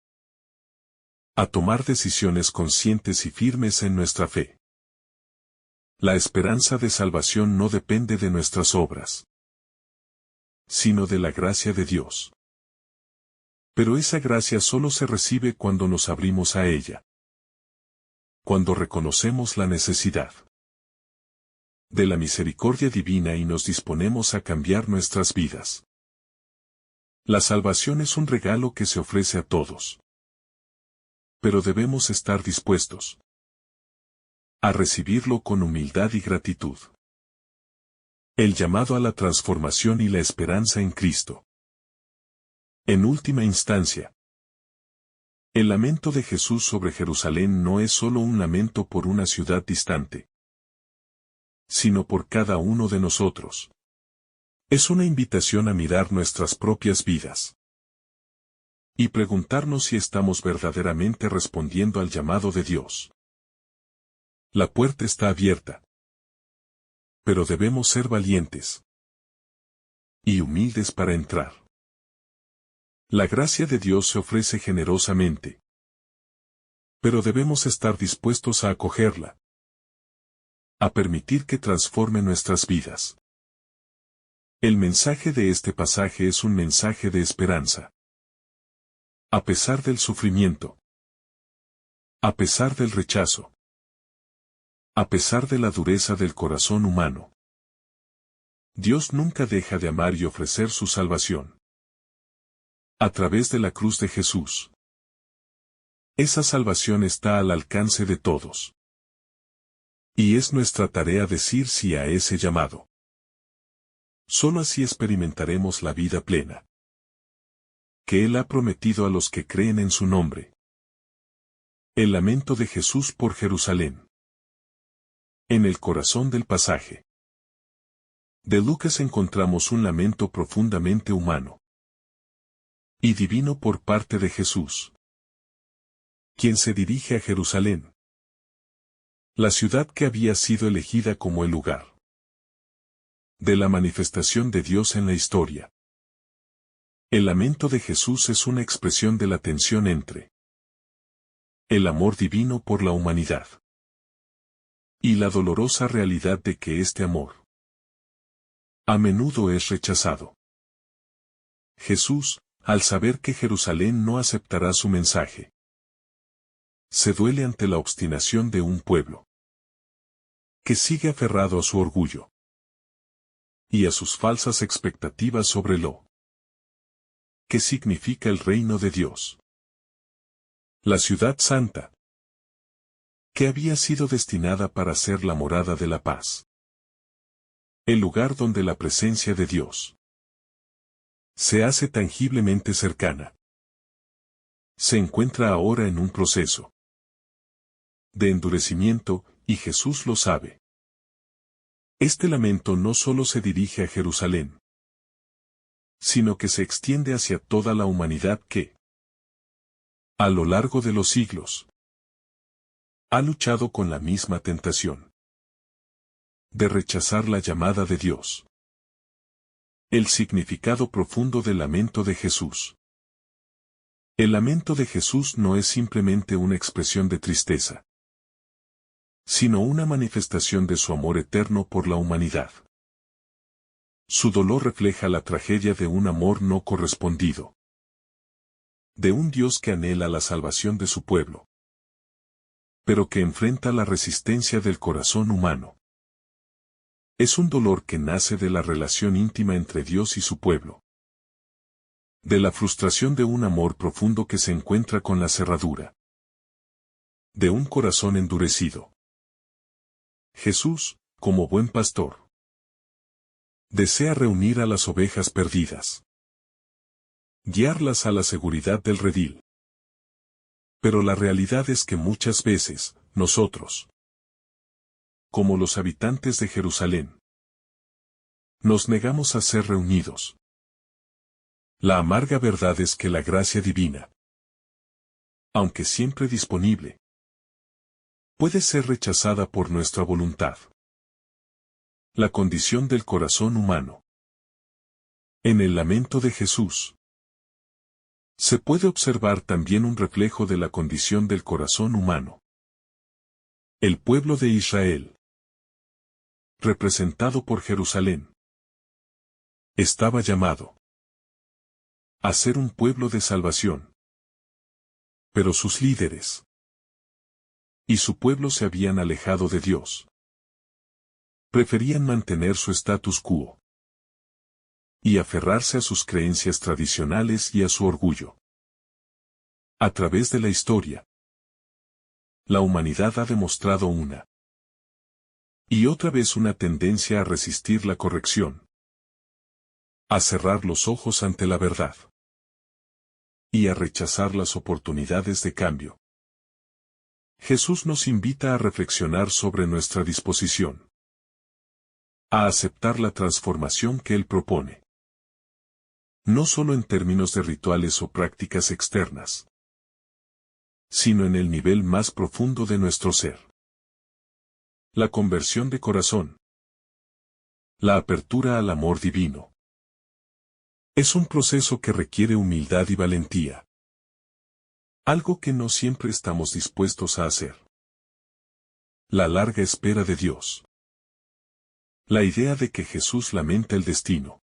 a tomar decisiones conscientes y firmes en nuestra fe. La esperanza de salvación no depende de nuestras obras, sino de la gracia de Dios. Pero esa gracia solo se recibe cuando nos abrimos a ella, cuando reconocemos la necesidad de la misericordia divina y nos disponemos a cambiar nuestras vidas. La salvación es un regalo que se ofrece a todos. Pero debemos estar dispuestos a recibirlo con humildad y gratitud. El llamado a la transformación y la esperanza en Cristo. En última instancia, el lamento de Jesús sobre Jerusalén no es solo un lamento por una ciudad distante, sino por cada uno de nosotros. Es una invitación a mirar nuestras propias vidas y preguntarnos si estamos verdaderamente respondiendo al llamado de Dios. La puerta está abierta, pero debemos ser valientes y humildes para entrar. La gracia de Dios se ofrece generosamente, pero debemos estar dispuestos a acogerla, a permitir que transforme nuestras vidas. El mensaje de este pasaje es un mensaje de esperanza. A pesar del sufrimiento, a pesar del rechazo, a pesar de la dureza del corazón humano, Dios nunca deja de amar y ofrecer su salvación. A través de la cruz de Jesús. Esa salvación está al alcance de todos. Y es nuestra tarea decir sí a ese llamado. Solo así experimentaremos la vida plena que Él ha prometido a los que creen en su nombre. El lamento de Jesús por Jerusalén. En el corazón del pasaje de Lucas encontramos un lamento profundamente humano y divino por parte de Jesús, quien se dirige a Jerusalén, la ciudad que había sido elegida como el lugar de la manifestación de Dios en la historia. El lamento de Jesús es una expresión de la tensión entre el amor divino por la humanidad y la dolorosa realidad de que este amor a menudo es rechazado. Jesús, al saber que Jerusalén no aceptará su mensaje, se duele ante la obstinación de un pueblo que sigue aferrado a su orgullo y a sus falsas expectativas sobre lo que significa el reino de Dios. La ciudad santa, que había sido destinada para ser la morada de la paz. El lugar donde la presencia de Dios se hace tangiblemente cercana. Se encuentra ahora en un proceso de endurecimiento, y Jesús lo sabe. Este lamento no solo se dirige a Jerusalén, sino que se extiende hacia toda la humanidad que, a lo largo de los siglos, ha luchado con la misma tentación de rechazar la llamada de Dios. El significado profundo del lamento de Jesús. El lamento de Jesús no es simplemente una expresión de tristeza, sino una manifestación de su amor eterno por la humanidad. Su dolor refleja la tragedia de un amor no correspondido, de un Dios que anhela la salvación de su pueblo, pero que enfrenta la resistencia del corazón humano. Es un dolor que nace de la relación íntima entre Dios y su pueblo, de la frustración de un amor profundo que se encuentra con la cerradura de un corazón endurecido. Jesús, como buen pastor, desea reunir a las ovejas perdidas, guiarlas a la seguridad del redil. Pero la realidad es que muchas veces, nosotros, como los habitantes de Jerusalén, nos negamos a ser reunidos. La amarga verdad es que la gracia divina, aunque siempre disponible, puede ser rechazada por nuestra voluntad. La condición del corazón humano. En el lamento de Jesús, se puede observar también un reflejo de la condición del corazón humano. El pueblo de Israel, representado por Jerusalén, estaba llamado a ser un pueblo de salvación. Pero sus líderes y su pueblo se habían alejado de Dios. Preferían mantener su status quo y aferrarse a sus creencias tradicionales y a su orgullo. A través de la historia, la humanidad ha demostrado una y otra vez una tendencia a resistir la corrección, a cerrar los ojos ante la verdad y a rechazar las oportunidades de cambio. Jesús nos invita a reflexionar sobre nuestra disposición a aceptar la transformación que Él propone, no solo en términos de rituales o prácticas externas, sino en el nivel más profundo de nuestro ser. La conversión de corazón. La apertura al amor divino. Es un proceso que requiere humildad y valentía. Algo que no siempre estamos dispuestos a hacer. La larga espera de Dios. La idea de que Jesús lamenta el destino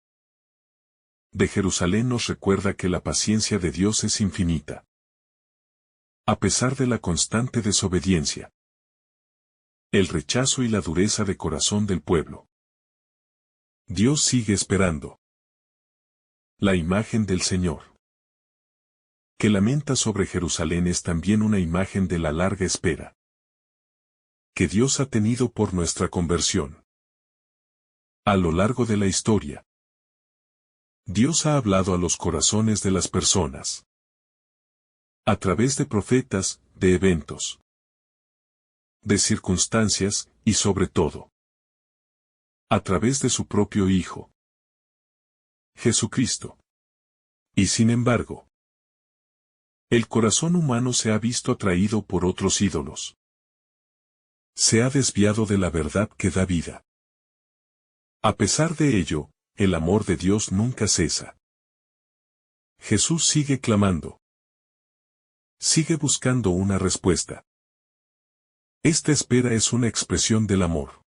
de Jerusalén nos recuerda que la paciencia de Dios es infinita. A pesar de la constante desobediencia, el rechazo y la dureza de corazón del pueblo, Dios sigue esperando. La imagen del Señor, que lamenta sobre Jerusalén, es también una imagen de la larga espera que Dios ha tenido por nuestra conversión. A lo largo de la historia, Dios ha hablado a los corazones de las personas, a través de profetas, de eventos, de circunstancias, y sobre todo, a través de su propio Hijo, Jesucristo. Y sin embargo, el corazón humano se ha visto atraído por otros ídolos. Se ha desviado de la verdad que da vida. A pesar de ello, el amor de Dios nunca cesa. Jesús sigue clamando. Sigue buscando una respuesta. Esta espera es una expresión del amor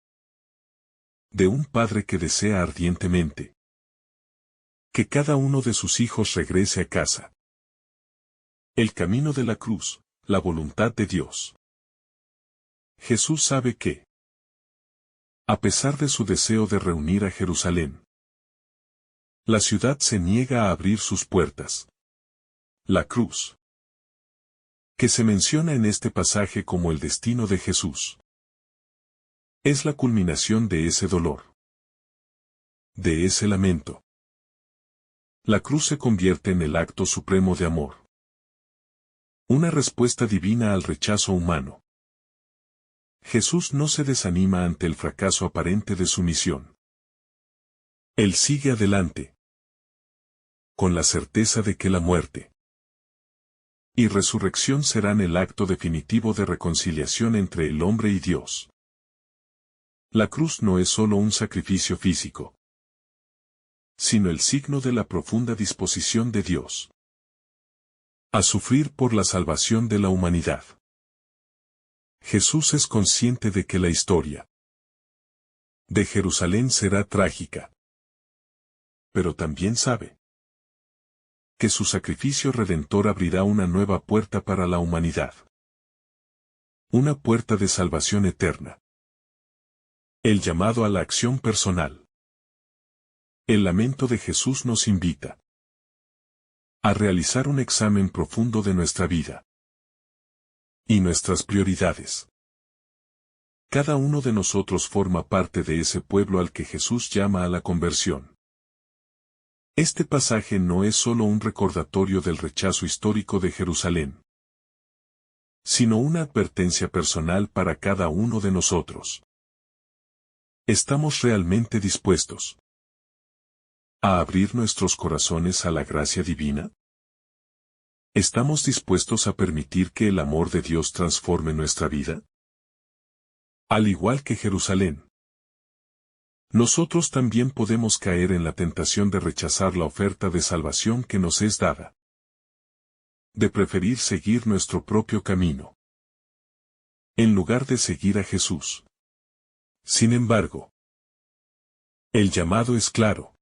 de un padre que desea ardientemente que cada uno de sus hijos regrese a casa. El camino de la cruz, la voluntad de Dios. Jesús sabe que, a pesar de su deseo de reunir a Jerusalén, la ciudad se niega a abrir sus puertas. La cruz, que se menciona en este pasaje como el destino de Jesús, es la culminación de ese dolor, de ese lamento. La cruz se convierte en el acto supremo de amor. Una respuesta divina al rechazo humano. Jesús no se desanima ante el fracaso aparente de su misión. Él sigue adelante, con la certeza de que la muerte y resurrección serán el acto definitivo de reconciliación entre el hombre y Dios. La cruz no es solo un sacrificio físico, sino el signo de la profunda disposición de Dios a sufrir por la salvación de la humanidad. Jesús es consciente de que la historia de Jerusalén será trágica, pero también sabe que su sacrificio redentor abrirá una nueva puerta para la humanidad. Una puerta de salvación eterna. El llamado a la acción personal. El lamento de Jesús nos invita a realizar un examen profundo de nuestra vida y nuestras prioridades. Cada uno de nosotros forma parte de ese pueblo al que Jesús llama a la conversión. Este pasaje no es solo un recordatorio del rechazo histórico de Jerusalén, sino una advertencia personal para cada uno de nosotros. ¿Estamos realmente dispuestos a abrir nuestros corazones a la gracia divina? ¿Estamos dispuestos a permitir que el amor de Dios transforme nuestra vida? Al igual que Jerusalén, nosotros también podemos caer en la tentación de rechazar la oferta de salvación que nos es dada, de preferir seguir nuestro propio camino, en lugar de seguir a Jesús. Sin embargo, el llamado es claro.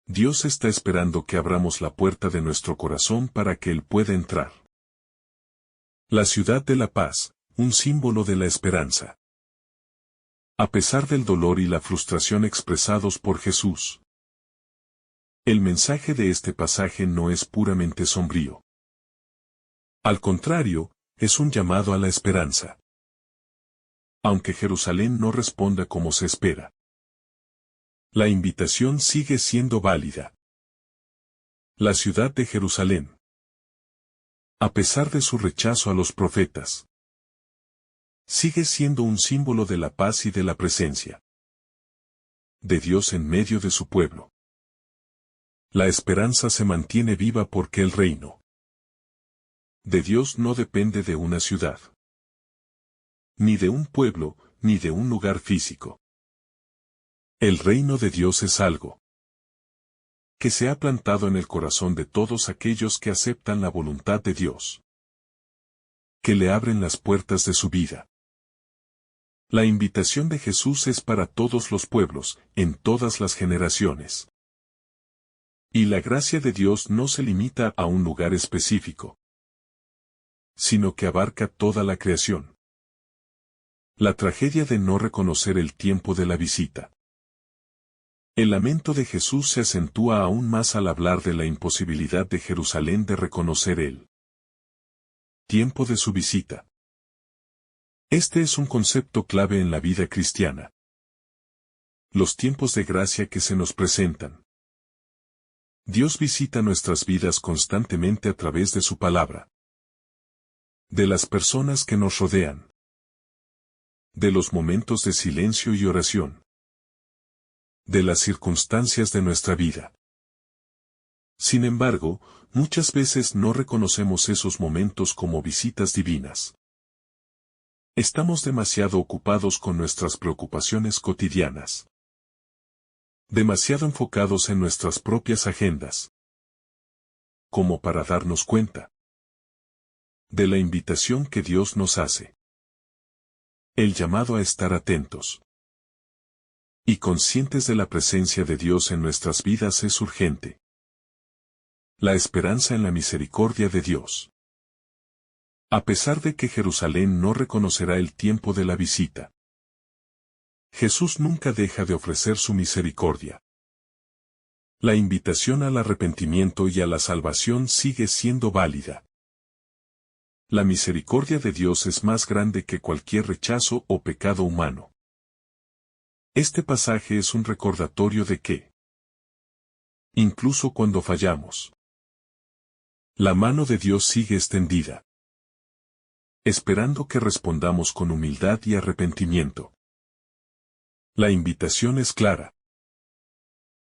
Dios está esperando que abramos la puerta de nuestro corazón para que Él pueda entrar. La ciudad de la paz, un símbolo de la esperanza. A pesar del dolor y la frustración expresados por Jesús, el mensaje de este pasaje no es puramente sombrío. Al contrario, es un llamado a la esperanza. Aunque Jerusalén no responda como se espera, la invitación sigue siendo válida. La ciudad de Jerusalén, a pesar de su rechazo a los profetas, sigue siendo un símbolo de la paz y de la presencia de Dios en medio de su pueblo. La esperanza se mantiene viva porque el reino de Dios no depende de una ciudad, ni de un pueblo, ni de un lugar físico. El reino de Dios es algo que se ha plantado en el corazón de todos aquellos que aceptan la voluntad de Dios, que le abren las puertas de su vida. La invitación de Jesús es para todos los pueblos, en todas las generaciones. Y la gracia de Dios no se limita a un lugar específico, sino que abarca toda la creación. La tragedia de no reconocer el tiempo de la visita El lamento de Jesús se acentúa aún más al hablar de la imposibilidad de Jerusalén de reconocer el tiempo de su visita. Este es un concepto clave en la vida cristiana. Los tiempos de gracia que se nos presentan. Dios visita nuestras vidas constantemente a través de su palabra, de las personas que nos rodean, de los momentos de silencio y oración, de las circunstancias de nuestra vida. Sin embargo, muchas veces no reconocemos esos momentos como visitas divinas. Estamos demasiado ocupados con nuestras preocupaciones cotidianas, demasiado enfocados en nuestras propias agendas, como para darnos cuenta de la invitación que Dios nos hace. El llamado a estar atentos y conscientes de la presencia de Dios en nuestras vidas es urgente. La esperanza en la misericordia de Dios. A pesar de que Jerusalén no reconocerá el tiempo de la visita, Jesús nunca deja de ofrecer su misericordia. La invitación al arrepentimiento y a la salvación sigue siendo válida. La misericordia de Dios es más grande que cualquier rechazo o pecado humano. Este pasaje es un recordatorio de que, incluso cuando fallamos, la mano de Dios sigue extendida, esperando que respondamos con humildad y arrepentimiento. La invitación es clara.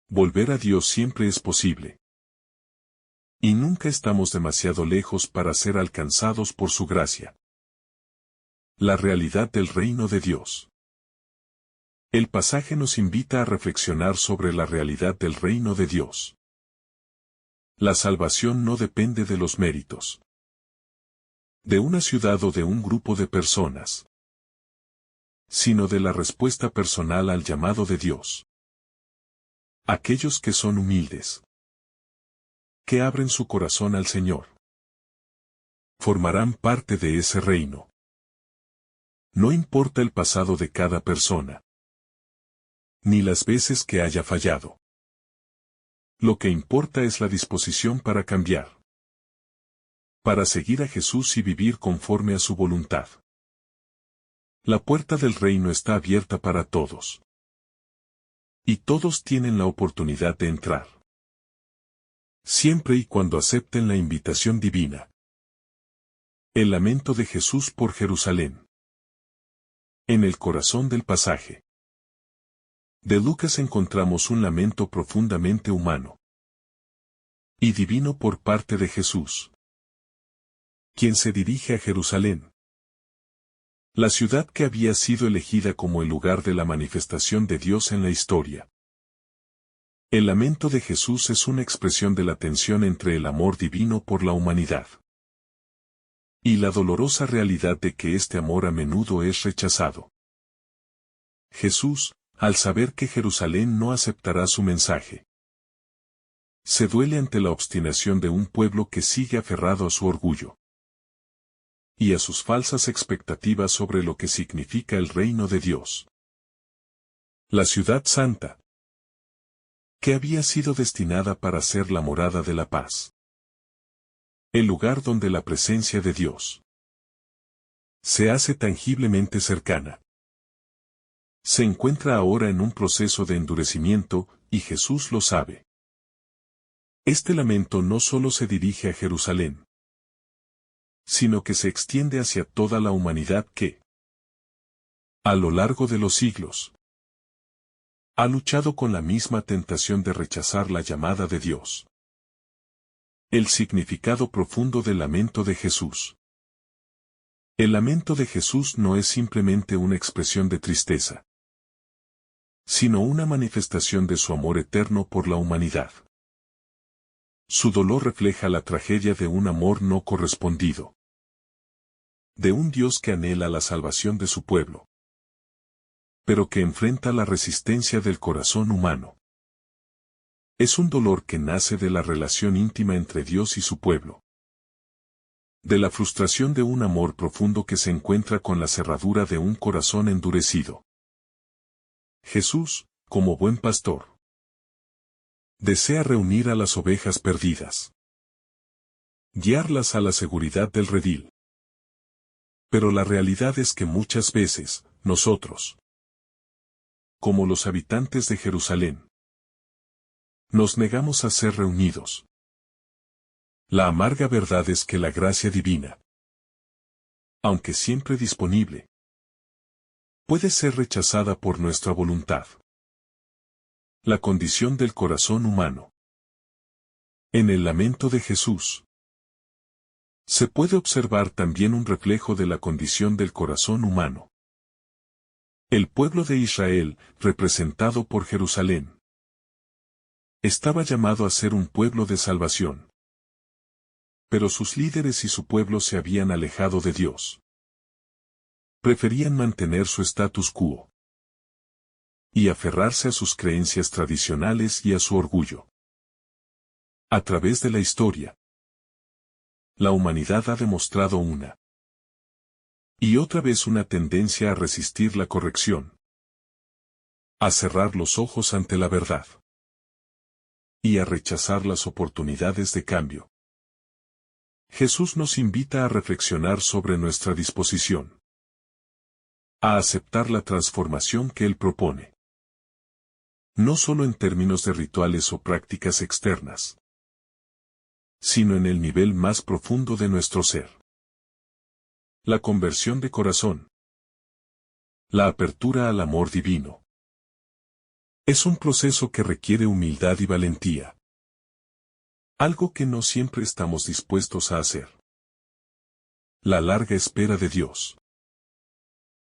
Volver a Dios siempre es posible. Y nunca estamos demasiado lejos para ser alcanzados por su gracia. La realidad del reino de Dios. El pasaje nos invita a reflexionar sobre la realidad del reino de Dios. La salvación no depende de los méritos de una ciudad o de un grupo de personas, sino de la respuesta personal al llamado de Dios. Aquellos que son humildes, que abren su corazón al Señor, formarán parte de ese reino. No importa el pasado de cada persona, ni las veces que haya fallado. Lo que importa es la disposición para cambiar, para seguir a Jesús y vivir conforme a su voluntad. La puerta del reino está abierta para todos. Y todos tienen la oportunidad de entrar. Siempre y cuando acepten la invitación divina. El lamento de Jesús por Jerusalén. En el corazón del pasaje de Lucas encontramos un lamento profundamente humano y divino por parte de Jesús, quien se dirige a Jerusalén, la ciudad que había sido elegida como el lugar de la manifestación de Dios en la historia. El lamento de Jesús es una expresión de la tensión entre el amor divino por la humanidad y la dolorosa realidad de que este amor a menudo es rechazado. Jesús, al saber que Jerusalén no aceptará su mensaje, se duele ante la obstinación de un pueblo que sigue aferrado a su orgullo y a sus falsas expectativas sobre lo que significa el reino de Dios. La ciudad santa, que había sido destinada para ser la morada de la paz. El lugar donde la presencia de Dios se hace tangiblemente cercana. Se encuentra ahora en un proceso de endurecimiento, y Jesús lo sabe. Este lamento no solo se dirige a Jerusalén, sino que se extiende hacia toda la humanidad que, a lo largo de los siglos, ha luchado con la misma tentación de rechazar la llamada de Dios. El significado profundo del lamento de Jesús. El lamento de Jesús no es simplemente una expresión de tristeza, sino una manifestación de su amor eterno por la humanidad. Su dolor refleja la tragedia de un amor no correspondido, de un Dios que anhela la salvación de su pueblo, pero que enfrenta la resistencia del corazón humano. Es un dolor que nace de la relación íntima entre Dios y su pueblo, de la frustración de un amor profundo que se encuentra con la cerradura de un corazón endurecido. Jesús, como buen pastor, Desea reunir a las ovejas perdidas. Guiarlas a la seguridad del redil. Pero la realidad es que muchas veces, nosotros, como los habitantes de Jerusalén, nos negamos a ser reunidos. La amarga verdad es que la gracia divina, aunque siempre disponible, puede ser rechazada por nuestra voluntad. La condición del corazón humano. En el lamento de Jesús, se puede observar también un reflejo de la condición del corazón humano. El pueblo de Israel, representado por Jerusalén, estaba llamado a ser un pueblo de salvación. Pero sus líderes y su pueblo se habían alejado de Dios. Preferían mantener su status quo y aferrarse a sus creencias tradicionales y a su orgullo. A través de la historia, la humanidad ha demostrado una y otra vez una tendencia a resistir la corrección, a cerrar los ojos ante la verdad y a rechazar las oportunidades de cambio. Jesús nos invita a reflexionar sobre nuestra disposición a aceptar la transformación que Él propone. No solo en términos de rituales o prácticas externas, sino en el nivel más profundo de nuestro ser. La conversión de corazón. La apertura al amor divino. Es un proceso que requiere humildad y valentía. Algo que no siempre estamos dispuestos a hacer. La larga espera de Dios.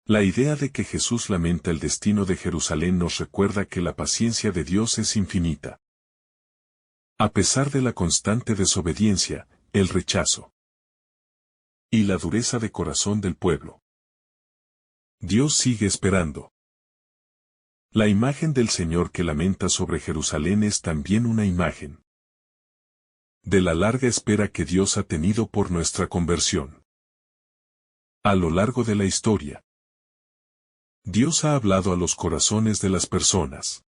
La idea de que Jesús lamenta el destino de Jerusalén nos recuerda que la paciencia de Dios es infinita. A pesar de la constante desobediencia, el rechazo y la dureza de corazón del pueblo, Dios sigue esperando. La imagen del Señor que lamenta sobre Jerusalén es también una imagen de la larga espera que Dios ha tenido por nuestra conversión. A lo largo de la historia, Dios ha hablado a los corazones de las personas.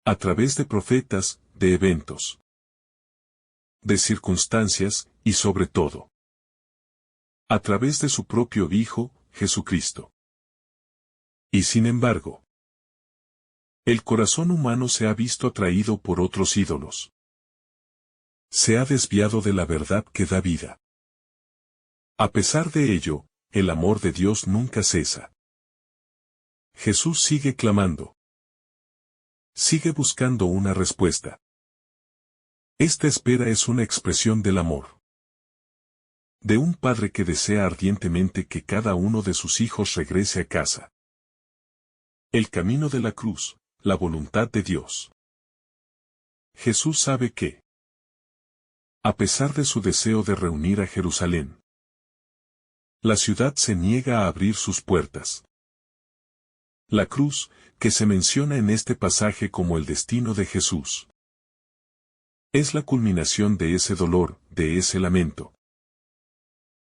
A través de profetas, de eventos, de circunstancias, y sobre todo, a través de su propio Hijo, Jesucristo. Y sin embargo, el corazón humano se ha visto atraído por otros ídolos. Se ha desviado de la verdad que da vida. A pesar de ello, el amor de Dios nunca cesa. Jesús sigue clamando. Sigue buscando una respuesta. Esta espera es una expresión del amor de un padre que desea ardientemente que cada uno de sus hijos regrese a casa. El camino de la cruz, la voluntad de Dios. Jesús sabe que, a pesar de su deseo de reunir a Jerusalén, la ciudad se niega a abrir sus puertas. La cruz, que se menciona en este pasaje como el destino de Jesús, es la culminación de ese dolor, de ese lamento.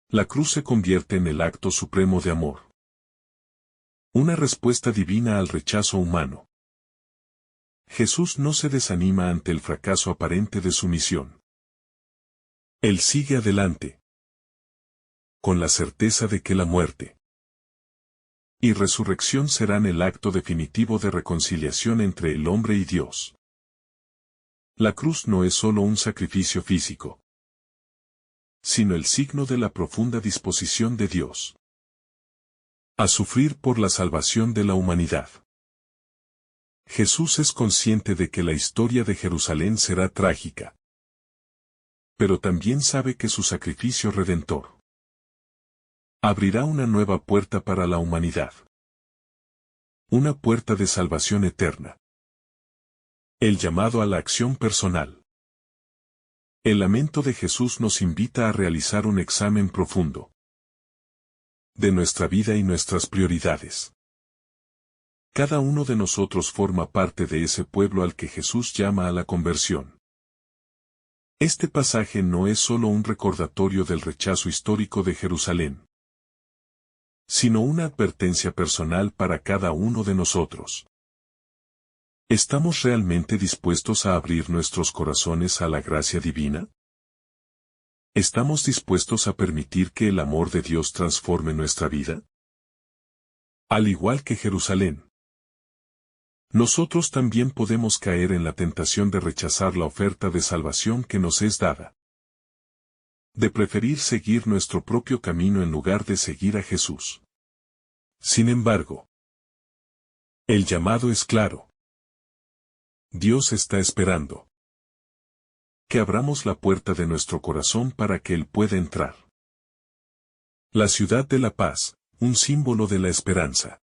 La cruz se convierte en el acto supremo de amor. Una respuesta divina al rechazo humano. Jesús no se desanima ante el fracaso aparente de su misión. Él sigue adelante, con la certeza de que la muerte y resurrección serán el acto definitivo de reconciliación entre el hombre y Dios. La cruz no es solo un sacrificio físico, sino el signo de la profunda disposición de Dios a sufrir por la salvación de la humanidad. Jesús es consciente de que la historia de Jerusalén será trágica, pero también sabe que su sacrificio redentor abrirá una nueva puerta para la humanidad. Una puerta de salvación eterna. El llamado a la acción personal. El lamento de Jesús nos invita a realizar un examen profundo de nuestra vida y nuestras prioridades. Cada uno de nosotros forma parte de ese pueblo al que Jesús llama a la conversión. Este pasaje no es solo un recordatorio del rechazo histórico de Jerusalén, sino una advertencia personal para cada uno de nosotros. ¿Estamos realmente dispuestos a abrir nuestros corazones a la gracia divina? ¿Estamos dispuestos a permitir que el amor de Dios transforme nuestra vida? Al igual que Jerusalén, nosotros también podemos caer en la tentación de rechazar la oferta de salvación que nos es dada, de preferir seguir nuestro propio camino en lugar de seguir a Jesús. Sin embargo, el llamado es claro. Dios está esperando que abramos la puerta de nuestro corazón para que Él pueda entrar. La ciudad de la paz, un símbolo de la esperanza.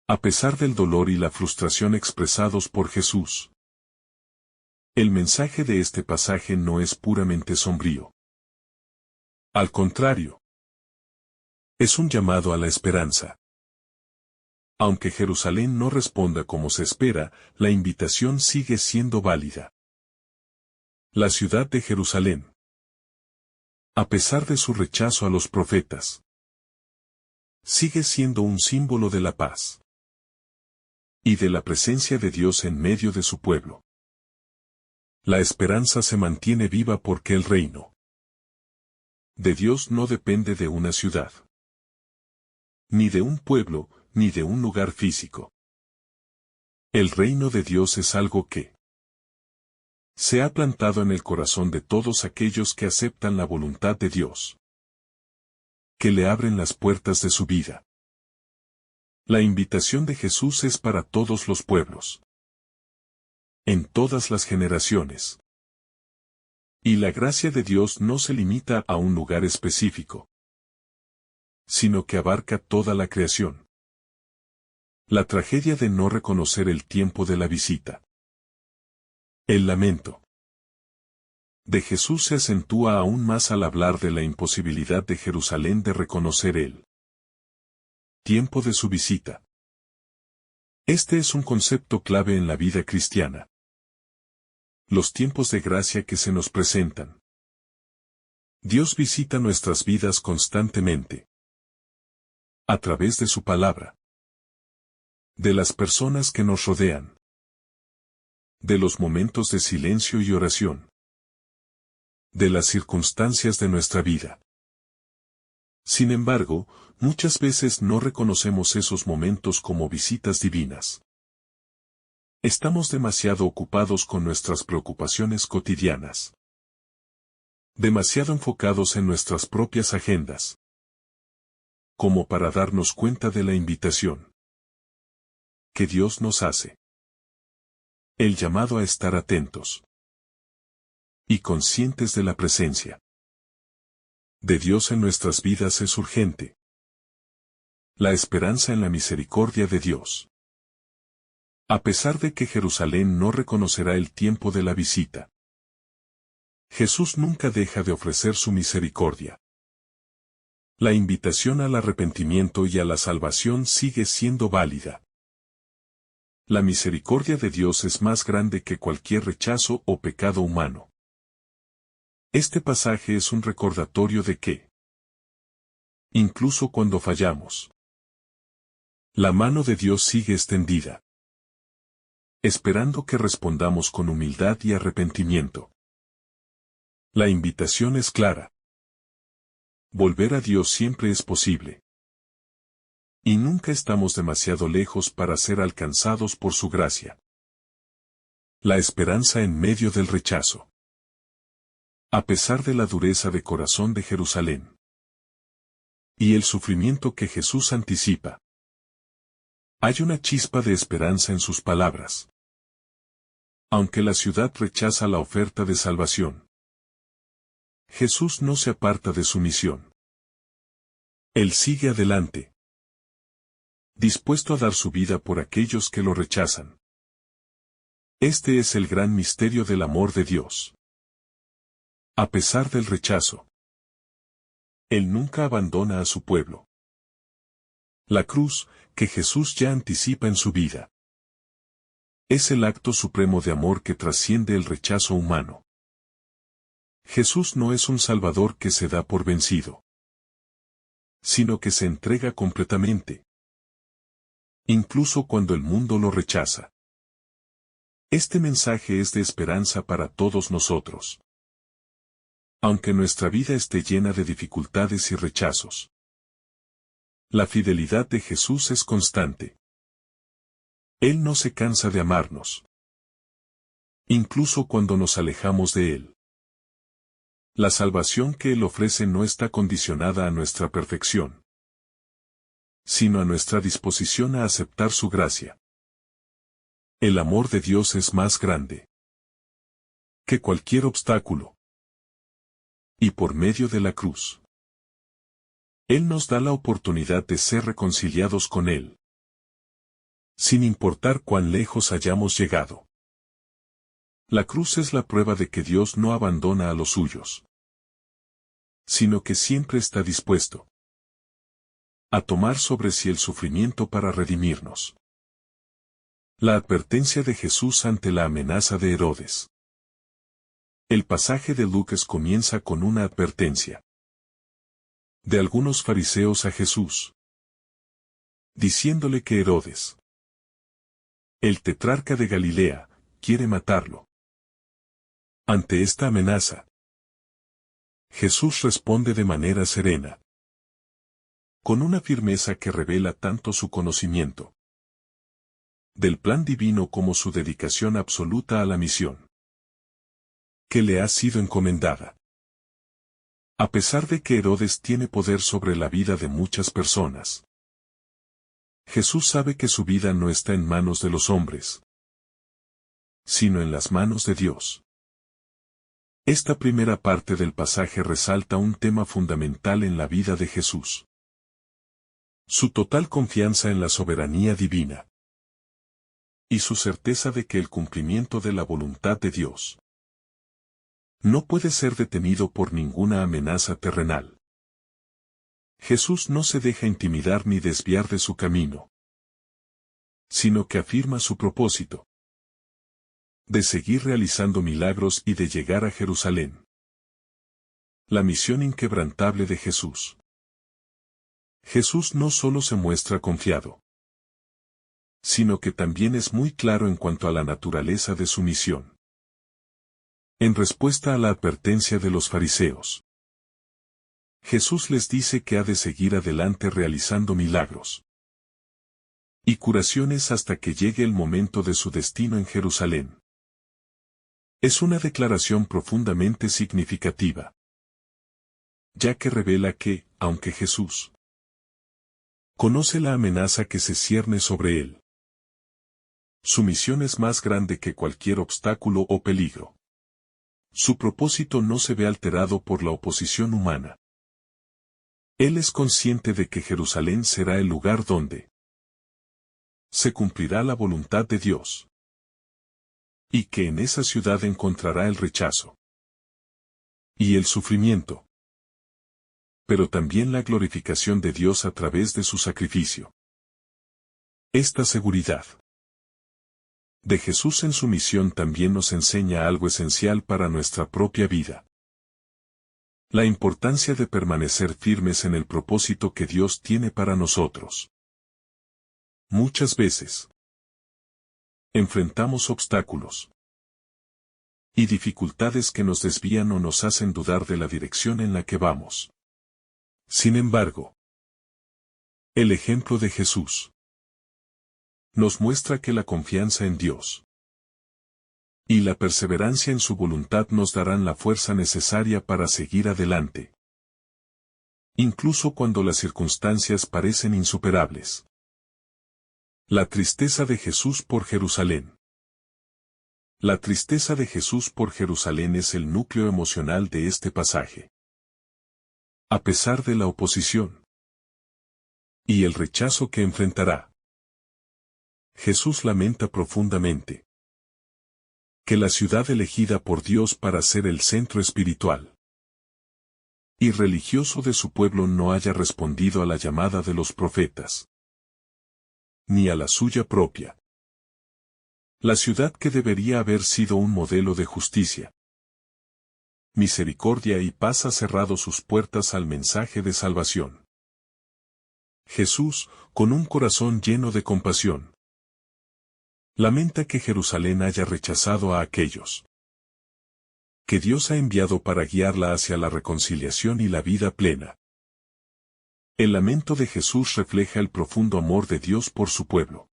A pesar del dolor y la frustración expresados por Jesús, el mensaje de este pasaje no es puramente sombrío. Al contrario, es un llamado a la esperanza. Aunque Jerusalén no responda como se espera, la invitación sigue siendo válida. La ciudad de Jerusalén, a pesar de su rechazo a los profetas, sigue siendo un símbolo de la paz y de la presencia de Dios en medio de su pueblo. La esperanza se mantiene viva porque el reino de Dios no depende de una ciudad, ni de un pueblo, ni de un lugar físico. El reino de Dios es algo que se ha plantado en el corazón de todos aquellos que aceptan la voluntad de Dios, que le abren las puertas de su vida. La invitación de Jesús es para todos los pueblos, en todas las generaciones. Y la gracia de Dios no se limita a un lugar específico, sino que abarca toda la creación. La tragedia de no reconocer el tiempo de la visita. El lamento de Jesús se acentúa aún más al hablar de la imposibilidad de Jerusalén de reconocer el tiempo de su visita. Este es un concepto clave en la vida cristiana. Los tiempos de gracia que se nos presentan. Dios visita nuestras vidas constantemente, a través de su palabra, de las personas que nos rodean, de los momentos de silencio y oración, de las circunstancias de nuestra vida. Sin embargo, muchas veces no reconocemos esos momentos como visitas divinas. Estamos demasiado ocupados con nuestras preocupaciones cotidianas, demasiado enfocados en nuestras propias agendas, como para darnos cuenta de la invitación que Dios nos hace. El llamado a estar atentos y conscientes de la presencia de Dios en nuestras vidas es urgente. La esperanza en la misericordia de Dios. A pesar de que Jerusalén no reconocerá el tiempo de la visita, Jesús nunca deja de ofrecer su misericordia. La invitación al arrepentimiento y a la salvación sigue siendo válida. La misericordia de Dios es más grande que cualquier rechazo o pecado humano. Este pasaje es un recordatorio de que, incluso cuando fallamos, la mano de Dios sigue extendida, esperando que respondamos con humildad y arrepentimiento. La invitación es clara. Volver a Dios siempre es posible. Y nunca estamos demasiado lejos para ser alcanzados por su gracia. La esperanza en medio del rechazo. A pesar de la dureza de corazón de Jerusalén y el sufrimiento que Jesús anticipa, hay una chispa de esperanza en sus palabras. Aunque la ciudad rechaza la oferta de salvación, Jesús no se aparta de su misión. Él sigue adelante, dispuesto a dar su vida por aquellos que lo rechazan. Este es el gran misterio del amor de Dios. A pesar del rechazo, Él nunca abandona a su pueblo. La cruz, que Jesús ya anticipa en su vida, es el acto supremo de amor que trasciende el rechazo humano. Jesús no es un Salvador que se da por vencido, sino que se entrega completamente, incluso cuando el mundo lo rechaza. Este mensaje es de esperanza para todos nosotros. Aunque nuestra vida esté llena de dificultades y rechazos, la fidelidad de Jesús es constante. Él no se cansa de amarnos, incluso cuando nos alejamos de Él. La salvación que Él ofrece no está condicionada a nuestra perfección, sino a nuestra disposición a aceptar su gracia. El amor de Dios es más grande que cualquier obstáculo. Y por medio de la cruz, Él nos da la oportunidad de ser reconciliados con Él, sin importar cuán lejos hayamos llegado. La cruz es la prueba de que Dios no abandona a los suyos, sino que siempre está dispuesto a tomar sobre sí el sufrimiento para redimirnos. La advertencia de Jesús ante la amenaza de Herodes. El pasaje de Lucas comienza con una advertencia de algunos fariseos a Jesús, diciéndole que Herodes, el tetrarca de Galilea, quiere matarlo. Ante esta amenaza, Jesús responde de manera serena, con una firmeza que revela tanto su conocimiento del plan divino como su dedicación absoluta a la misión que le ha sido encomendada. A pesar de que Herodes tiene poder sobre la vida de muchas personas, Jesús sabe que su vida no está en manos de los hombres, sino en las manos de Dios. Esta primera parte del pasaje resalta un tema fundamental en la vida de Jesús: su total confianza en la soberanía divina y su certeza de que el cumplimiento de la voluntad de Dios no puede ser detenido por ninguna amenaza terrenal. Jesús no se deja intimidar ni desviar de su camino, sino que afirma su propósito de seguir realizando milagros y de llegar a Jerusalén. La misión inquebrantable de Jesús. Jesús no solo se muestra confiado, sino que también es muy claro en cuanto a la naturaleza de su misión. En respuesta a la advertencia de los fariseos, Jesús les dice que ha de seguir adelante realizando milagros y curaciones hasta que llegue el momento de su destino en Jerusalén. Es una declaración profundamente significativa, ya que revela que, aunque Jesús conoce la amenaza que se cierne sobre él, su misión es más grande que cualquier obstáculo o peligro. Su propósito no se ve alterado por la oposición humana. Él es consciente de que Jerusalén será el lugar donde se cumplirá la voluntad de Dios, y que en esa ciudad encontrará el rechazo y el sufrimiento, pero también la glorificación de Dios a través de su sacrificio. Esta seguridad de Jesús en su misión también nos enseña algo esencial para nuestra propia vida: la importancia de permanecer firmes en el propósito que Dios tiene para nosotros. Muchas veces enfrentamos obstáculos y dificultades que nos desvían o nos hacen dudar de la dirección en la que vamos. Sin embargo, el ejemplo de Jesús nos muestra que la confianza en Dios y la perseverancia en su voluntad nos darán la fuerza necesaria para seguir adelante, incluso cuando las circunstancias parecen insuperables. La tristeza de Jesús por Jerusalén. La tristeza de Jesús por Jerusalén es el núcleo emocional de este pasaje. A pesar de la oposición y el rechazo que enfrentará, Jesús lamenta profundamente que la ciudad elegida por Dios para ser el centro espiritual y religioso de su pueblo no haya respondido a la llamada de los profetas, ni a la suya propia. La ciudad que debería haber sido un modelo de justicia, misericordia y paz ha cerrado sus puertas al mensaje de salvación. Jesús, con un corazón lleno de compasión, Lamenta que Jerusalén haya rechazado a aquellos que Dios ha enviado para guiarla hacia la reconciliación y la vida plena. El lamento de Jesús refleja el profundo amor de Dios por su pueblo.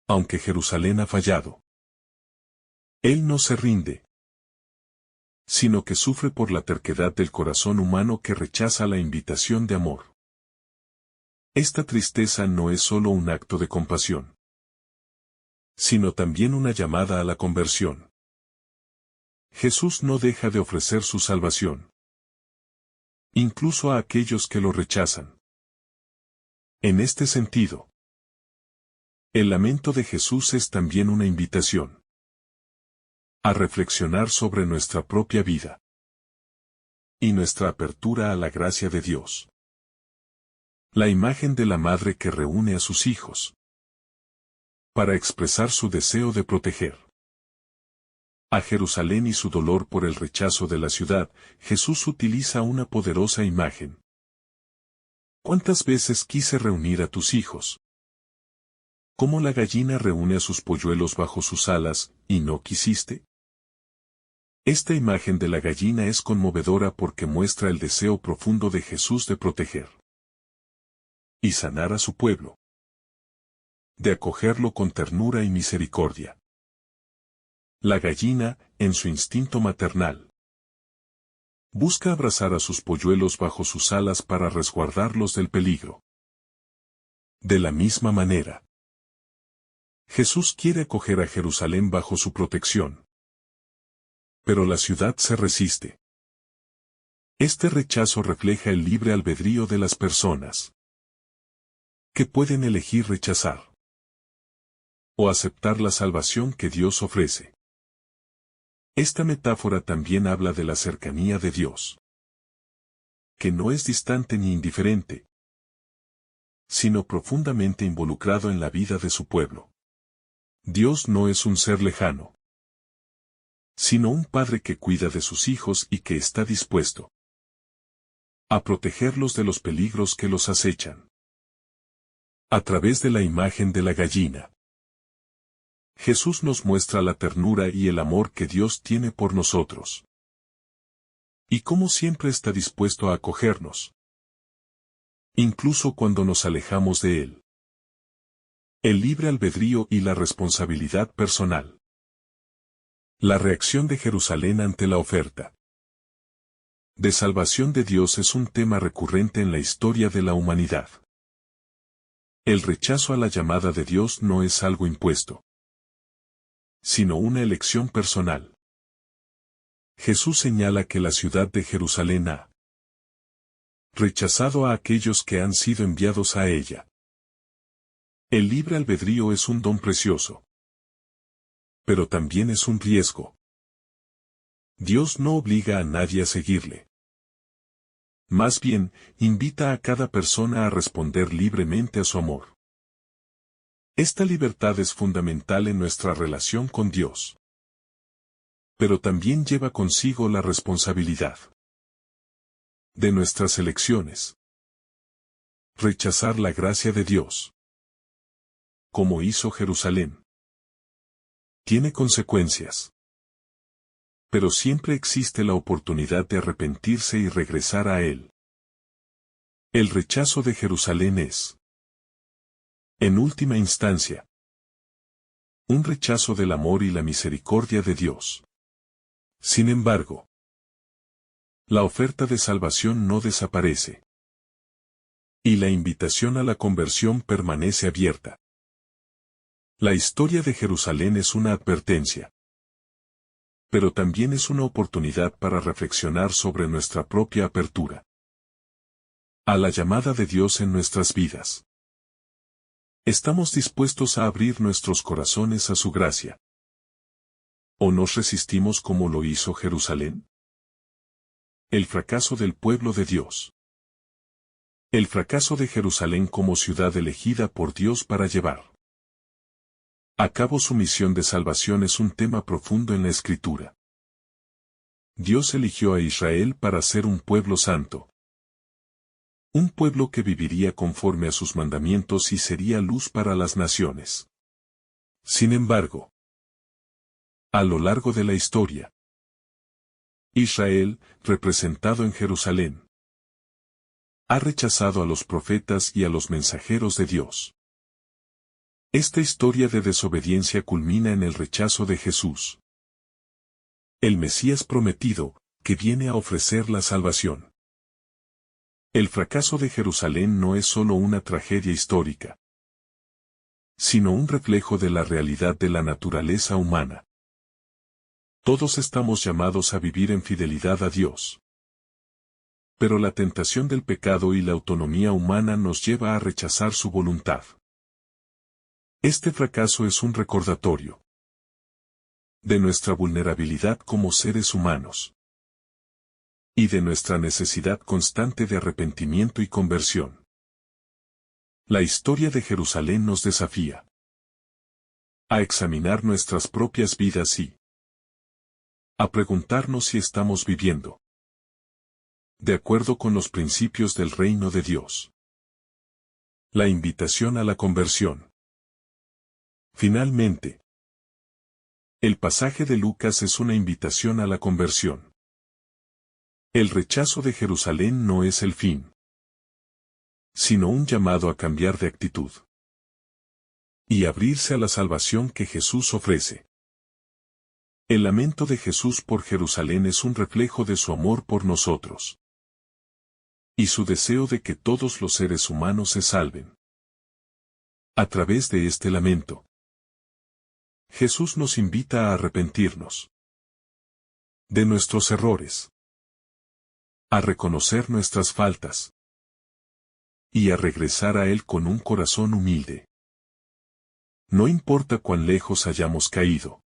Aunque Jerusalén ha fallado, Él no se rinde, sino que sufre por la terquedad del corazón humano que rechaza la invitación de amor. Esta tristeza no es solo un acto de compasión, sino también una llamada a la conversión. Jesús no deja de ofrecer su salvación, incluso a aquellos que lo rechazan. En este sentido, el lamento de Jesús es también una invitación a reflexionar sobre nuestra propia vida y nuestra apertura a la gracia de Dios. La imagen de la madre que reúne a sus hijos para expresar su deseo de proteger a Jerusalén y su dolor por el rechazo de la ciudad, Jesús utiliza una poderosa imagen. ¿Cuántas veces quise reunir a tus hijos? ¿Cómo la gallina reúne a sus polluelos bajo sus alas, y no quisiste? Esta imagen de la gallina es conmovedora porque muestra el deseo profundo de Jesús de proteger y sanar a su pueblo, de acogerlo con ternura y misericordia. La gallina, en su instinto maternal, busca abrazar a sus polluelos bajo sus alas para resguardarlos del peligro. De la misma manera, Jesús quiere acoger a Jerusalén bajo su protección. Pero la ciudad se resiste. Este rechazo refleja el libre albedrío de las personas, que pueden elegir rechazar o aceptar la salvación que Dios ofrece. Esta metáfora también habla de la cercanía de Dios, que no es distante ni indiferente, sino profundamente involucrado en la vida de su pueblo. Dios no es un ser lejano, sino un padre que cuida de sus hijos y que está dispuesto a protegerlos de los peligros que los acechan. A través de la imagen de la gallina, Jesús nos muestra la ternura y el amor que Dios tiene por nosotros. Y cómo siempre está dispuesto a acogernos, incluso cuando nos alejamos de Él. El libre albedrío y la responsabilidad personal. La reacción de Jerusalén ante la oferta de salvación de Dios es un tema recurrente en la historia de la humanidad. El rechazo a la llamada de Dios no es algo impuesto, sino una elección personal. Jesús señala que la ciudad de Jerusalén ha rechazado a aquellos que han sido enviados a ella. El libre albedrío es un don precioso, pero también es un riesgo. Dios no obliga a nadie a seguirle. Más bien, invita a cada persona a responder libremente a su amor. Esta libertad es fundamental en nuestra relación con Dios. Pero también lleva consigo la responsabilidad de nuestras elecciones. Rechazar la gracia de Dios, como hizo Jerusalén, tiene consecuencias. Pero siempre existe la oportunidad de arrepentirse y regresar a Él. El rechazo de Jerusalén es, en última instancia, un rechazo del amor y la misericordia de Dios. Sin embargo, la oferta de salvación no desaparece, y la invitación a la conversión permanece abierta. La historia de Jerusalén es una advertencia, pero también es una oportunidad para reflexionar sobre nuestra propia apertura a la llamada de Dios en nuestras vidas. ¿Estamos dispuestos a abrir nuestros corazones a su gracia? ¿O nos resistimos como lo hizo Jerusalén? El fracaso del pueblo de Dios. El fracaso de Jerusalén como ciudad elegida por Dios para llevar a cabo su misión de salvación es un tema profundo en la Escritura. Dios eligió a Israel para ser un pueblo santo. Un pueblo que viviría conforme a sus mandamientos y sería luz para las naciones. Sin embargo, a lo largo de la historia, Israel, representado en Jerusalén, ha rechazado a los profetas y a los mensajeros de Dios. Esta historia de desobediencia culmina en el rechazo de Jesús, el Mesías prometido, que viene a ofrecer la salvación. El fracaso de Jerusalén no es solo una tragedia histórica, sino un reflejo de la realidad de la naturaleza humana. Todos estamos llamados a vivir en fidelidad a Dios. Pero la tentación del pecado y la autonomía humana nos lleva a rechazar su voluntad. Este fracaso es un recordatorio de nuestra vulnerabilidad como seres humanos y de nuestra necesidad constante de arrepentimiento y conversión. La historia de Jerusalén nos desafía a examinar nuestras propias vidas y a preguntarnos si estamos viviendo de acuerdo con los principios del reino de Dios. La invitación a la conversión. Finalmente, el pasaje de Lucas es una invitación a la conversión. El rechazo de Jerusalén no es el fin, sino un llamado a cambiar de actitud y abrirse a la salvación que Jesús ofrece. El lamento de Jesús por Jerusalén es un reflejo de su amor por nosotros y su deseo de que todos los seres humanos se salven. A través de este lamento, Jesús nos invita a arrepentirnos de nuestros errores, a reconocer nuestras faltas y a regresar a Él con un corazón humilde. No importa cuán lejos hayamos caído,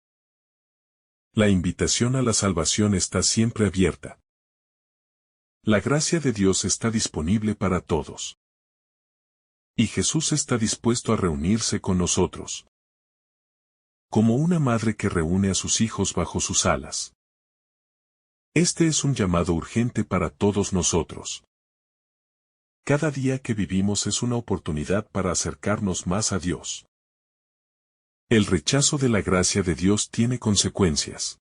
la invitación a la salvación está siempre abierta. La gracia de Dios está disponible para todos. Y Jesús está dispuesto a reunirse con nosotros, como una madre que reúne a sus hijos bajo sus alas. Este es un llamado urgente para todos nosotros. Cada día que vivimos es una oportunidad para acercarnos más a Dios. El rechazo de la gracia de Dios tiene consecuencias.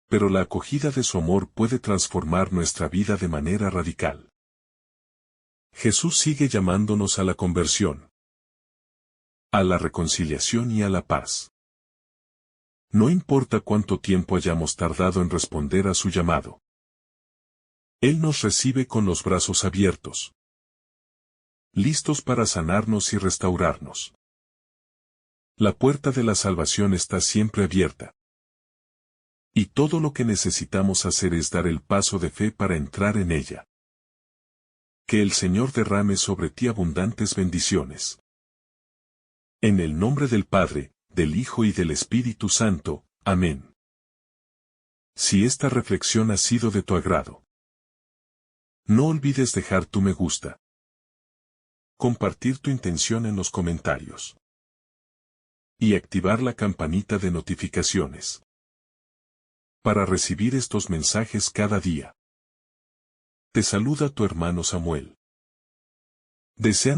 Pero la acogida de su amor puede transformar nuestra vida de manera radical. Jesús sigue llamándonos a la conversión, a la reconciliación y a la paz. No importa cuánto tiempo hayamos tardado en responder a su llamado. Él nos recibe con los brazos abiertos, listos para sanarnos y restaurarnos. La puerta de la salvación está siempre abierta. Y todo lo que necesitamos hacer es dar el paso de fe para entrar en ella. Que el Señor derrame sobre ti abundantes bendiciones. En el nombre del Padre, del Hijo y del Espíritu Santo. Amén. Si esta reflexión ha sido de tu agrado, no olvides dejar tu me gusta, compartir tu intención en los comentarios y activar la campanita de notificaciones para recibir estos mensajes cada día. Te saluda tu hermano Samuel. Deseando